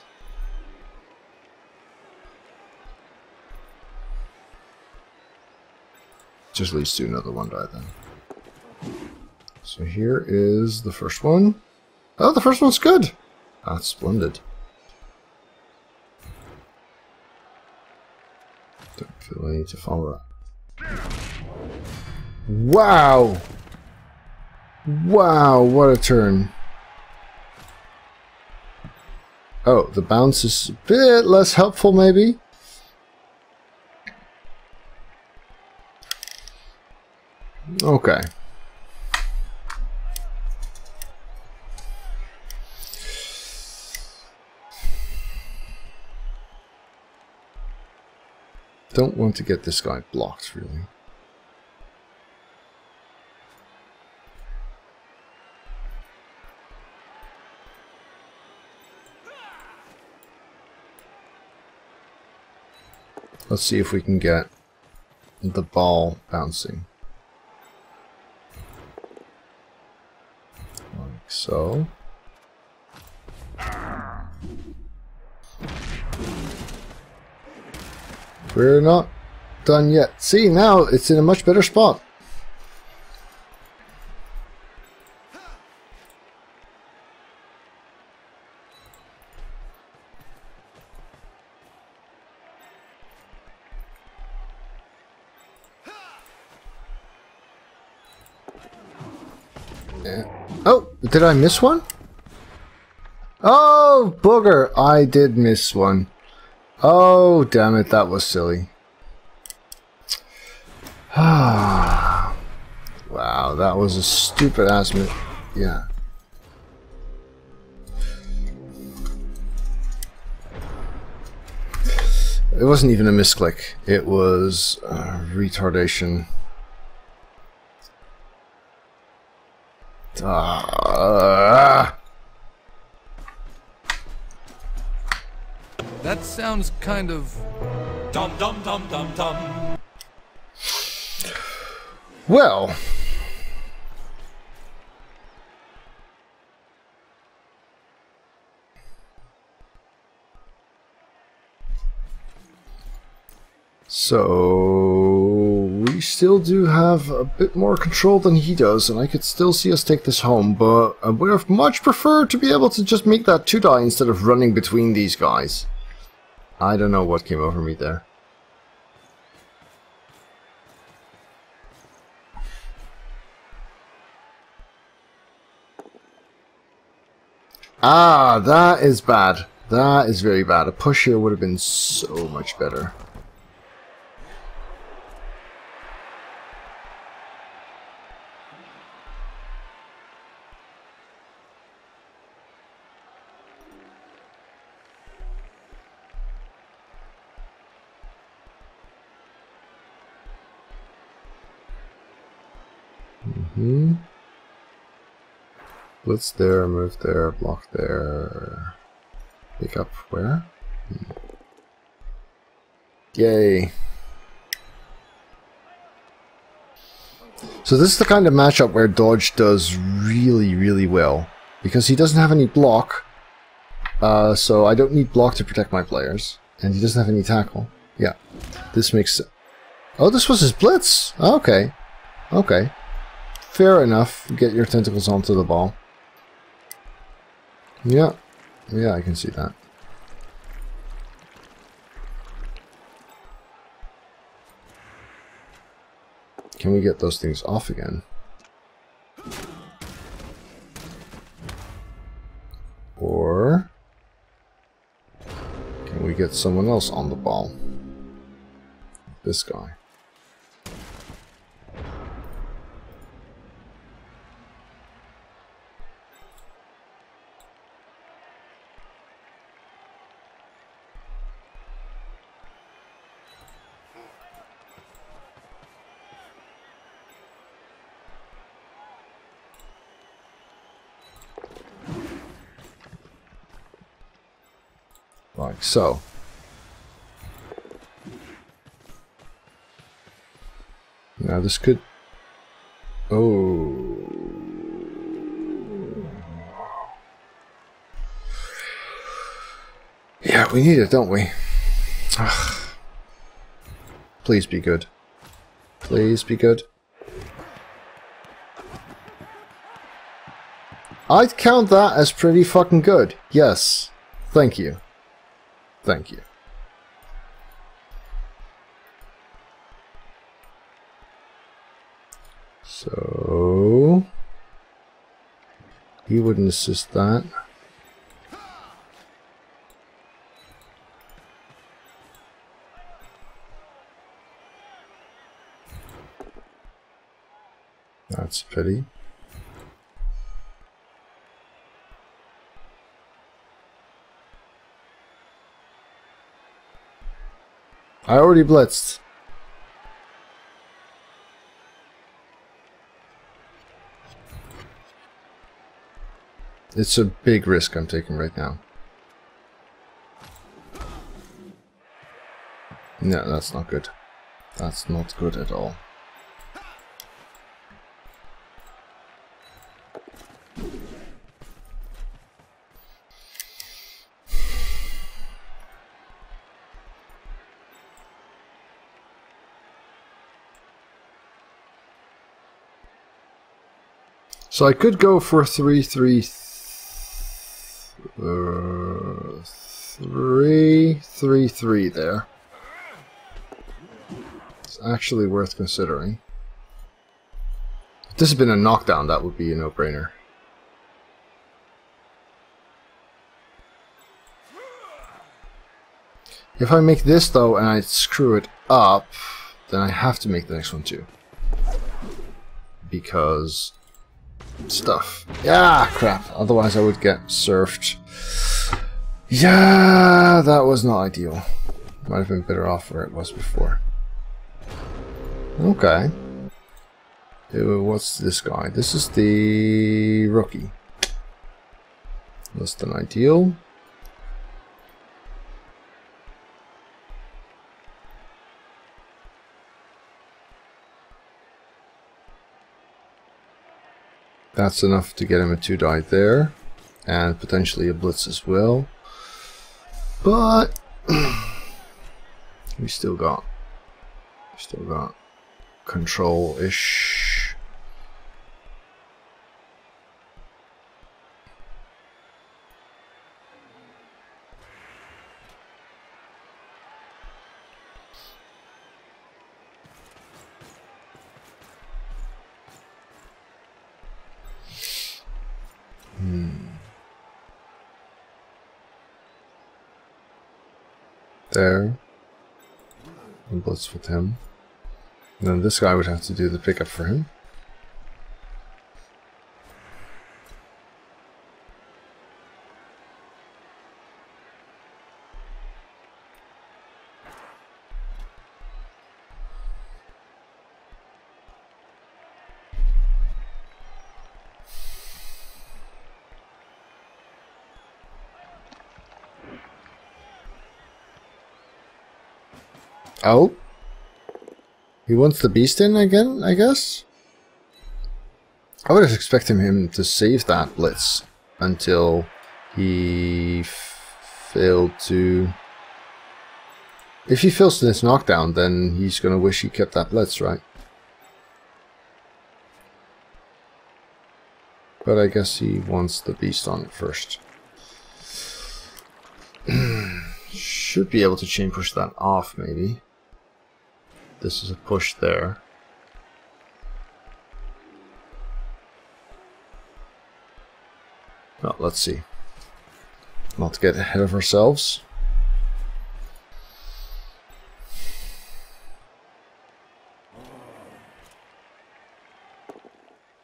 Just leads to another 1 die then. So here is the first one. Oh, the first one's good! That's splendid. Don't feel I need to follow that. Wow! Wow, what a turn. Oh, the bounce is a bit less helpful maybe. Okay. Don't want to get this guy blocked, really. Let's see if we can get the ball bouncing. Like so. We're not done yet. See, now it's in a much better spot. Oh, did I miss one? Oh, booger! I did miss one. Oh, damn it, that was silly. Wow, that was a stupid ass move. Yeah. It wasn't even a misclick. It was retardation. That sounds kind of dum dum dum dum dum. Well, so we still do have a bit more control than he does, and I could still see us take this home, but I would have much preferred to be able to just make that 2 die instead of running between these guys. I don't know what came over me there. Ah, that is bad. That is very bad. A push here would have been so much better. Blitz there, move there, block there. Pick up where? Yay. So this is the kind of matchup where dodge does really, really well. Because he doesn't have any block. So I don't need block to protect my players. And he doesn't have any tackle. Yeah. This makes... Oh, this was his blitz! Okay. Okay. fair enough. Get your tentacles onto the ball. Yeah. Yeah, I can see that. Can we get those things off again? Or can we get someone else on the ball? This guy. Like so. Now this could... Oh... Yeah, we need it, don't we? Ugh. Please be good. Please be good. I'd count that as pretty fucking good. Yes. Thank you. Thank you. So... he wouldn't assist that. That's a pity. I already blitzed. It's a big risk I'm taking right now. No, that's not good. That's not good at all. So I could go for 3-3 there. It's actually worth considering. If this had been a knockdown, that would be a no-brainer. If I make this though and I screw it up, then I have to make the next one too. Because stuff. Yeah, crap. Otherwise I would get surfed. Yeah, that was not ideal. Might have been better off where it was before. Okay. What's this guy? This is the rookie. Less than ideal. That's enough to get him a 2-die there, and potentially a blitz as well. But we still got control-ish. There. And blitz with him. And then this guy would have to do the pickup for him. Oh? He wants the beast in again, I guess? I would have expected him to save that blitz until he failed to... If he fails to this knockdown, then he's gonna wish he kept that blitz, right? But I guess he wants the beast on it first. Should be able to chain push that off, maybe. This is a push there. Well, let's see. Not to get ahead of ourselves.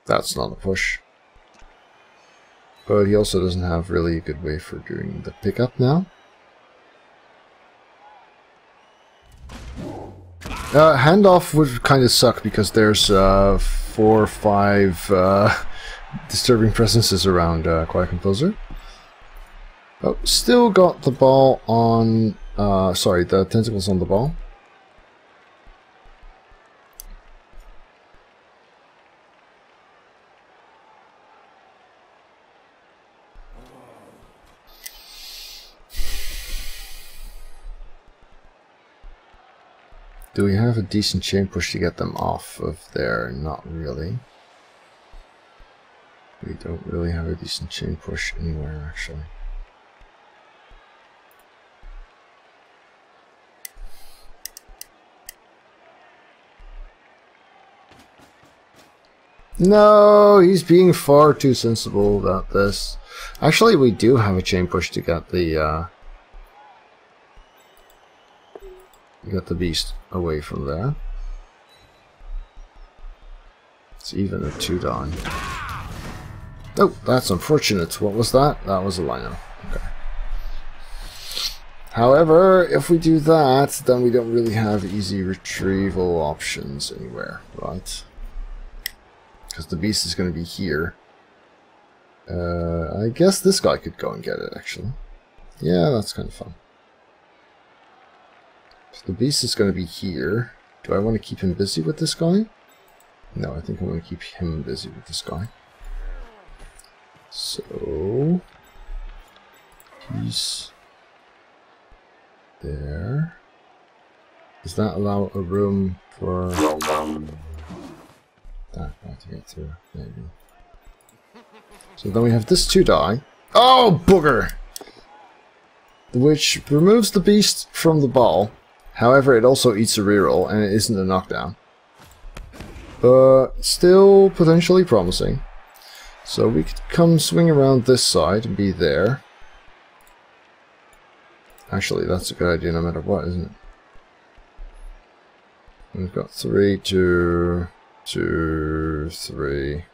That's not a push. But he also doesn't have really a good way for doing the pickup now. Handoff would kind of suck because there's 4 or 5 disturbing presences around Quiet Composer. Oh, still got the ball on... sorry, the tentacles on the ball. Do we have a decent chain push to get them off of there? Not really. We don't really have a decent chain push anywhere, actually. No, he's being far too sensible about this. Actually, we do have a chain push to get the beast away from there. It's even a 2-die. Oh, that's unfortunate. What was that? That was a lino. Okay. However, if we do that, then we don't really have easy retrieval options anywhere, right? Because the beast is going to be here. I guess this guy could go and get it, actually. Yeah, that's kind of fun. So the beast is going to be here. Do I want to keep him busy with this guy? No, I think I want to keep him busy with this guy. So... he's... there. Does that allow a room for... that guy to get through, maybe. So then we have this 2-die. Oh, booger! Which removes the beast from the ball. However, it also eats a reroll, and it isn't a knockdown. But still potentially promising. So we could come swing around this side and be there. Actually, that's a good idea no matter what, isn't it? We've got 3, 2, 2, 3.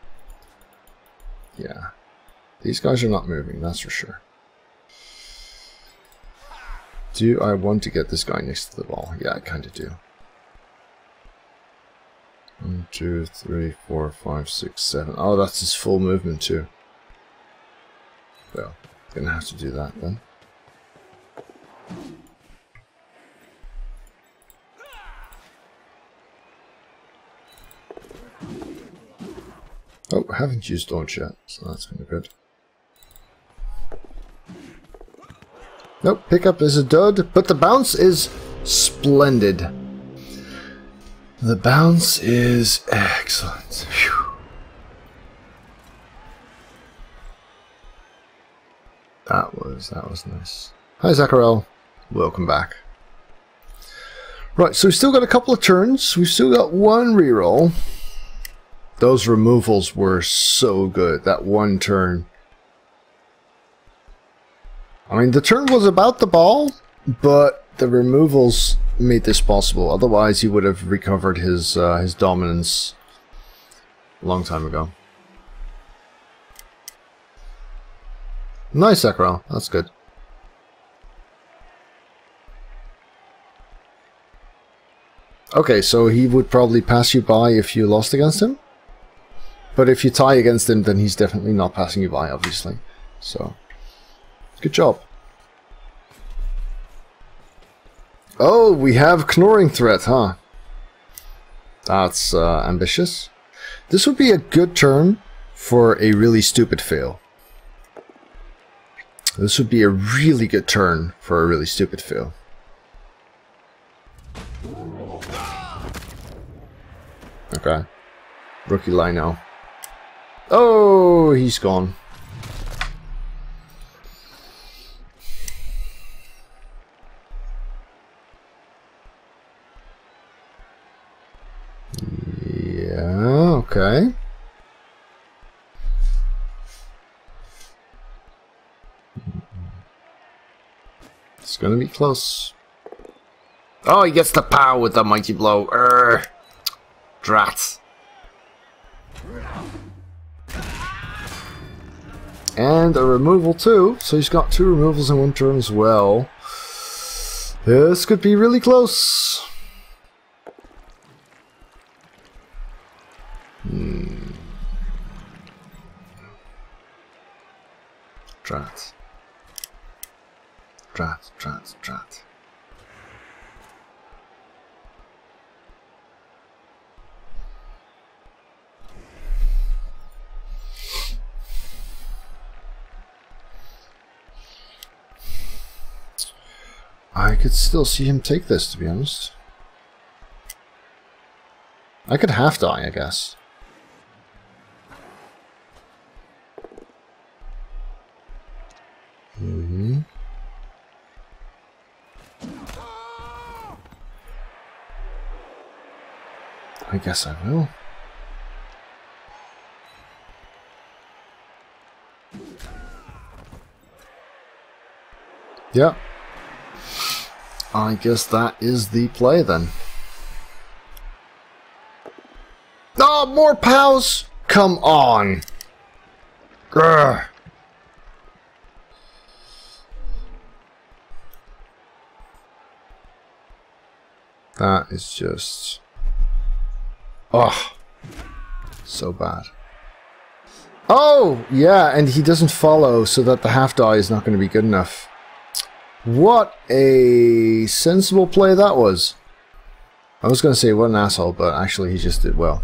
Yeah. These guys are not moving, that's for sure. Do I want to get this guy next to the ball? Yeah, I kind of do. 1, 2, 3, 4, 5, 6, 7. Oh, that's his full movement too. Well, gonna have to do that then. Oh, I haven't used launch yet, so that's kind of good. Nope, pickup is a dud, but the bounce is splendid. The bounce is excellent. Whew. That was nice. Hi Zacharel, welcome back. Right, so we've still got a couple of turns. We've still got 1 reroll. Those removals were so good. That 1 turn. I mean, the turn was about the ball, but the removals made this possible. Otherwise, he would have recovered his dominance a long time ago. Nice, Zacharel. That's good. Okay, so he would probably pass you by if you lost against him. But if you tie against him, then he's definitely not passing you by, obviously. So, good job. Oh, we have Knorring Threat, huh? That's ambitious. This would be a good turn for a really stupid fail. This would be a really good turn for a really stupid fail. Okay. Rookie Lino. Oh, he's gone. Yeah, okay. It's gonna be close. Oh, he gets the power with the mighty blow. Drat. And a removal too, so he's got 2 removals in 1 turn as well. This could be really close. Drat. Drat, drat, drat. I could still see him take this, to be honest. I could half die, I guess. I guess I will. Yeah. I guess that is the play then. Oh, more POWs! Come on! Grr. That is just... oh, so bad. Oh, yeah, and he doesn't follow, so that the half die is not going to be good enough. What a sensible play that was. I was going to say what an asshole, but actually he just did well.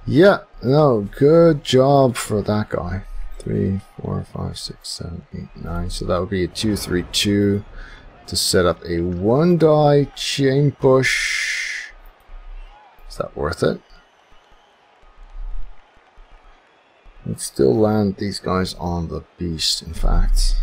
Yeah, no, good job for that guy. 3, 4, 5, 6, 7, 8, 9. So that would be a 2, 3, 2 to set up a 1 die chain push. Is that worth it? Let's still land these guys on the beast, in fact.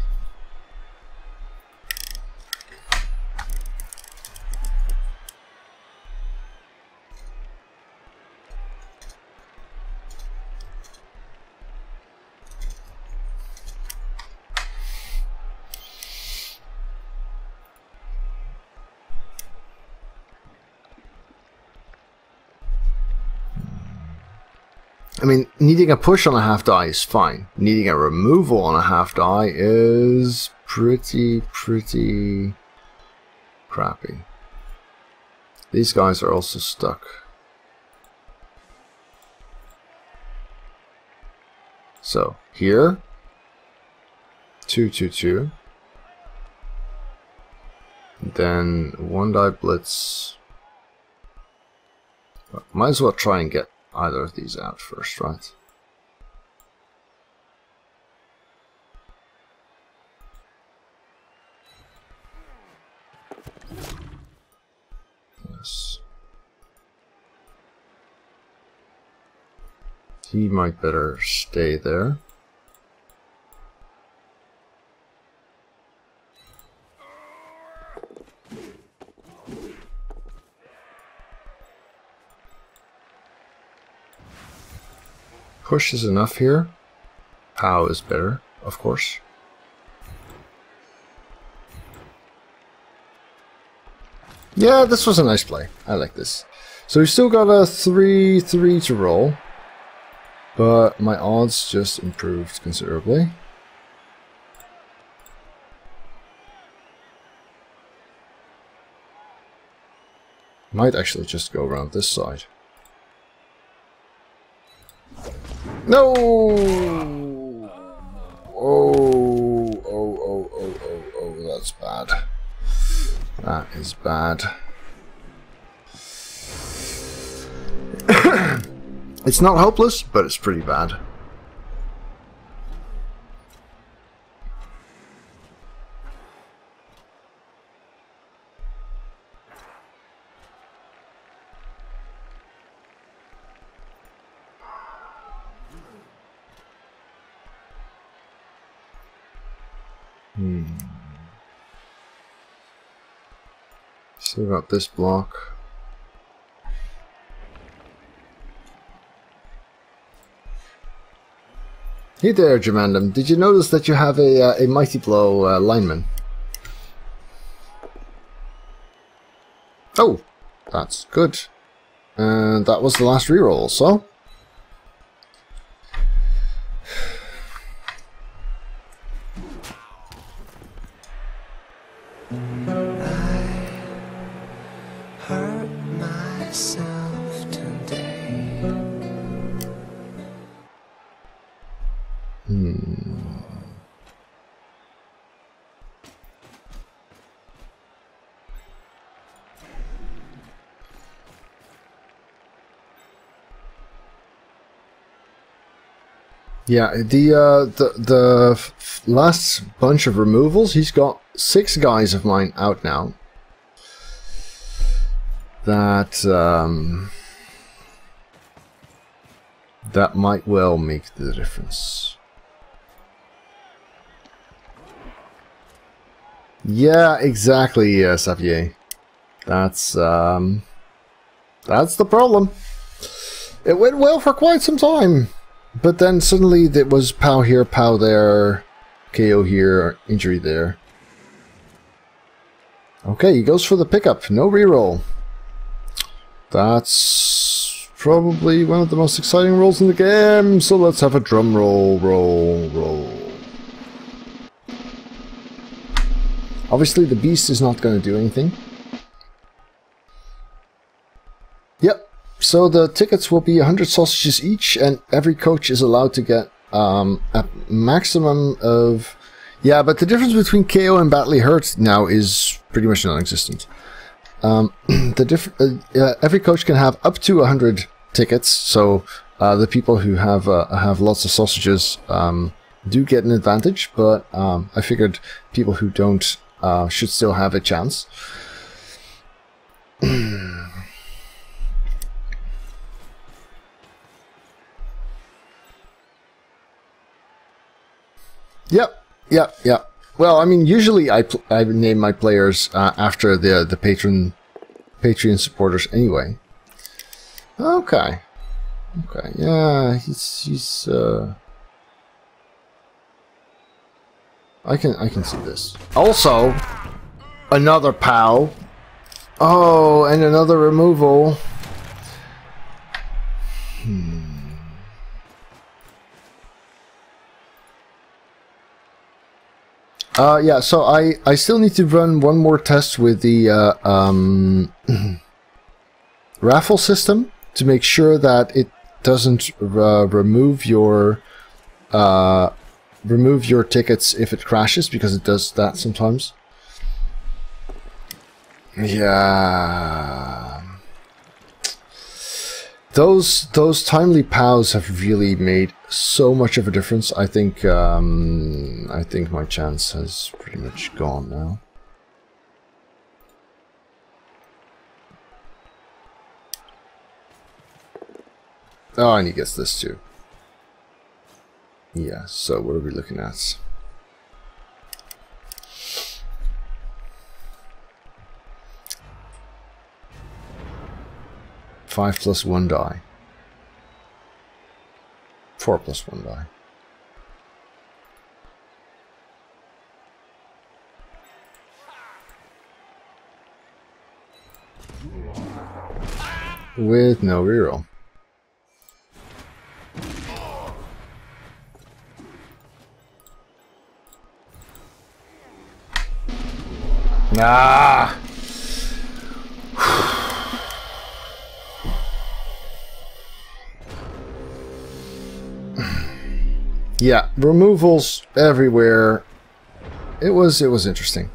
I mean, needing a push on a half die is fine. Needing a removal on a half die is pretty crappy. These guys are also stuck. So, here, 2, 2, 2. Then 1 die blitz. Might as well try and get either of these out first, right? Yes. He might better stay there. Push is enough here. POW is better, of course. Yeah, this was a nice play. I like this. So we still got a 3-3 to roll, but my odds just improved considerably. Might actually just go around this side. No! Oh, that's bad. That is bad. It's not hopeless, but it's pretty bad. Still got this block. Hey there, Germandum. Did you notice that you have a Mighty Blow lineman? Oh, that's good. And that was the last reroll, so... Yeah, the last bunch of removals, he's got 6 guys of mine out now. That that might well make the difference. Yeah, exactly, Xavier. That's the problem. It went well for quite some time. But then suddenly it was POW here, POW there, KO here, injury there. Okay, he goes for the pickup, no reroll. That's probably one of the most exciting rolls in the game, so let's have a drum roll, roll. Obviously the beast is not going to do anything. Yep. So the tickets will be 100 sausages each, and every coach is allowed to get a maximum of... Yeah, but the difference between KO and badly hurt now is pretty much non-existent. Every coach can have up to 100 tickets, so the people who have lots of sausages do get an advantage, but I figured people who don't should still have a chance. Yep. Well, I mean, usually I name my players after the Patreon supporters anyway. Okay. Yeah, he's I can see this. Also, another POW. Oh, and another removal. Yeah, so I still need to run one more test with the raffle system to make sure that it doesn't remove your tickets if it crashes, because it does that sometimes. Yeah. Those timely POWs have really made so much of a difference. I think my chance has pretty much gone now. Oh, and he gets this too. Yeah, so what are we looking at? Five plus 1 die. 4 plus 1 die. With no reroll. Ah! Yeah, removals everywhere. It was interesting.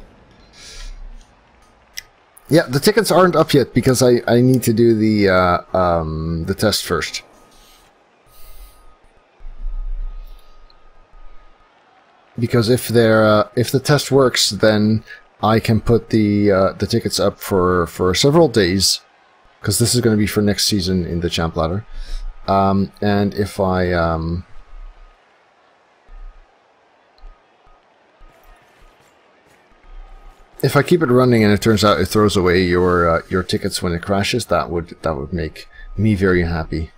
Yeah, the tickets aren't up yet because I need to do the test first. Because if the test works, then I can put the tickets up for several days, because this is going to be for next season in the Champ Ladder. And if if I keep it running and it turns out it throws away your tickets when it crashes, that would make me very happy.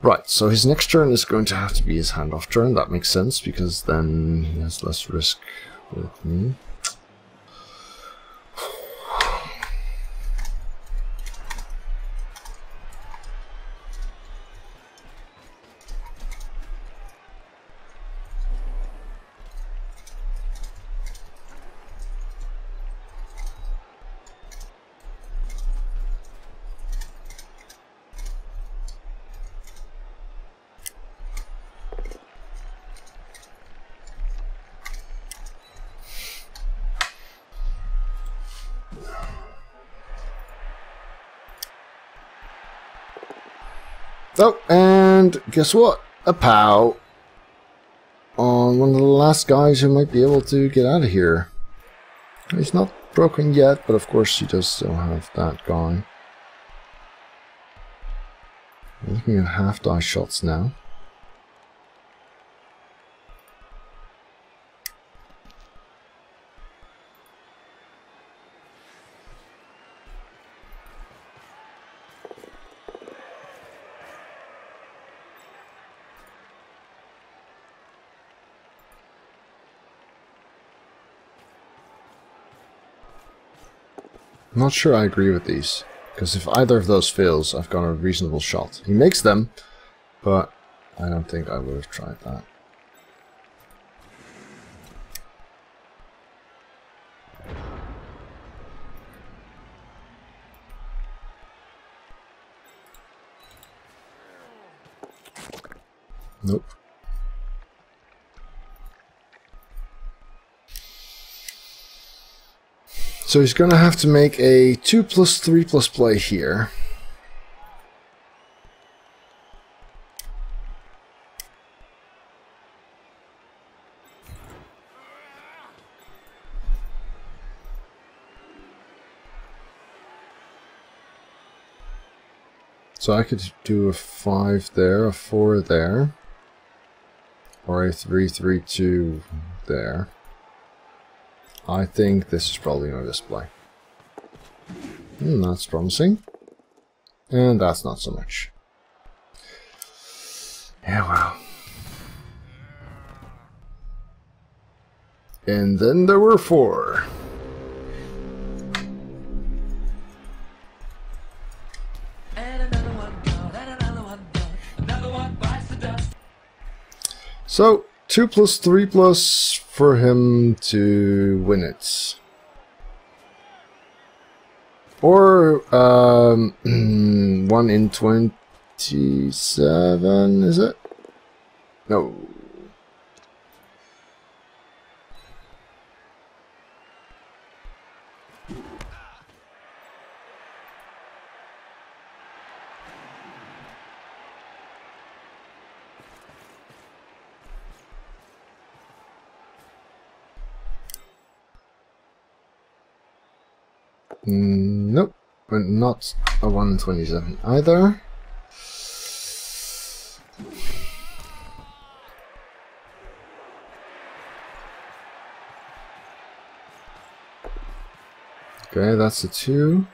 Right, so his next turn is going to have to be his handoff turn. That makes sense, because then he has less risk with me. Oh, and guess what? A POW on one of the last guys who might be able to get out of here. He's not broken yet, but of course he does still have that guy. I'm looking at half die shots now. I'm not sure I agree with these, because if either of those fails, I've got a reasonable shot. He makes them, but I don't think I would have tried that. Nope. So he's going to have to make a 2+3+ play here. So I could do a 5 there, a 4 there, or a 3-3-2 there. I think this is probably no display. That's promising. And that's not so much. Yeah, well. And then there were 4. So 2+3+ for him to win it. Or 1 in 27, is it? No. Nope, but not a 1 in 27 either. Okay, that's a 2.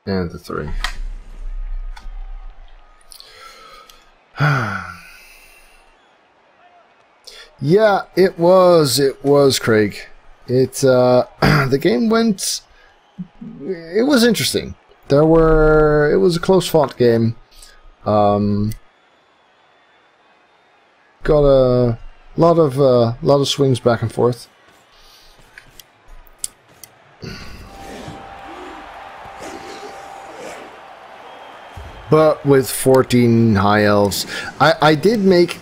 And the 3. Yeah, it was Craig. The game went, it was interesting. It was a close fought game. Got a lot of swings back and forth. But with 14 high elves, I did make,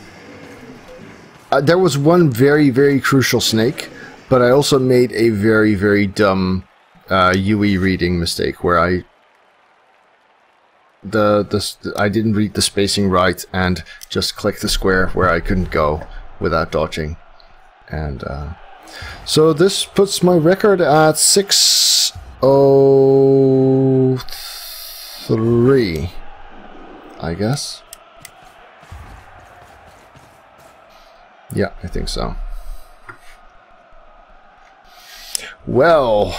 there was one very, very crucial snake. But I also made a very, very dumb UE reading mistake where I didn't read the spacing right and just clicked the square where I couldn't go without dodging. And so this puts my record at 603, I guess. Yeah, I think so. Well,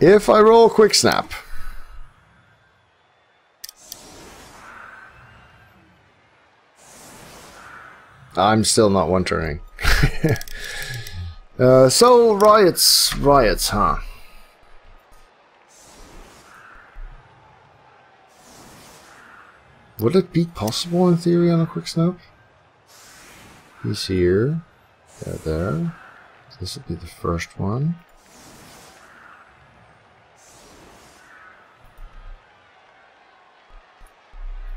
if I roll quick snap, I'm still not one turning. So riots, huh? Would it be possible in theory on a quick snap? He's here. There. This will be the first one.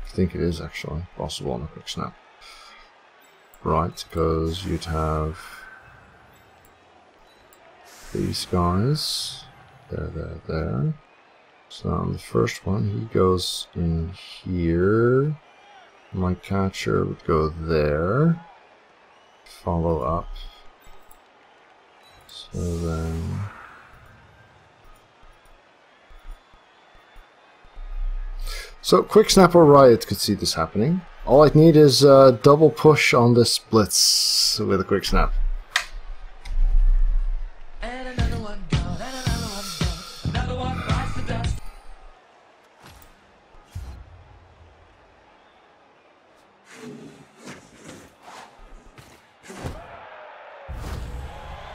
I think it is actually possible on a quick snap. Right, because you'd have these guys. There. So on the first one, he goes in here. My catcher would go there. Follow up. So then... So quick snap or riot could see this happening. All I'd need is a double push on the splits with a quick snap. And another one gone, and another one gone, another one bites the dust.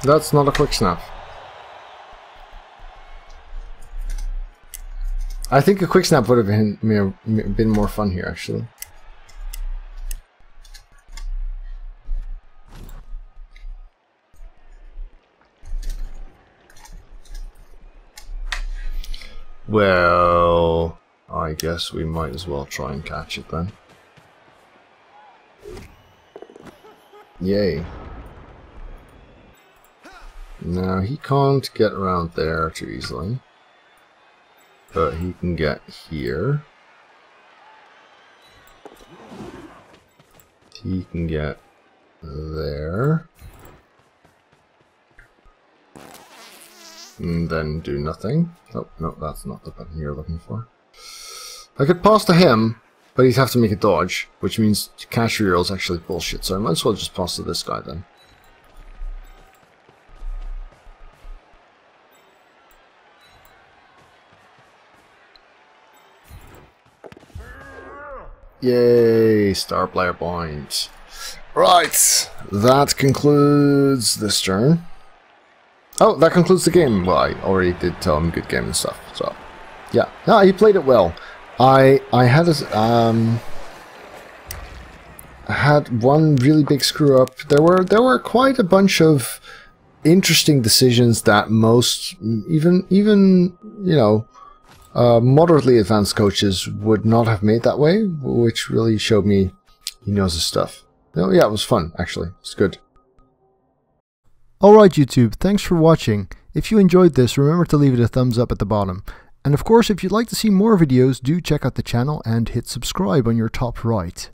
That's not a quick snap. I think a quick snap would have been more fun here, actually. Well, I guess we might as well try and catch it then. Yay. Now, he can't get around there too easily. But he can get here. He can get there. And then do nothing. Oh, no, that's not the button you're looking for. I could pass to him, but he'd have to make a dodge, which means cash reroll is actually bullshit, so I might as well just pass to this guy then. Yay, star player point. Right, that concludes this turn. Oh, that concludes the game. Well, I already did tell him good game and stuff, so yeah. No, he played it well. I had one really big screw up. There were quite a bunch of interesting decisions that most even you know, moderately advanced coaches would not have made that way, which really showed me he knows his stuff. Oh yeah, it was fun, actually. It's good. Alright YouTube, thanks for watching. If you enjoyed this, remember to leave it a thumbs up at the bottom. And of course, if you'd like to see more videos, do check out the channel and hit subscribe on your top right.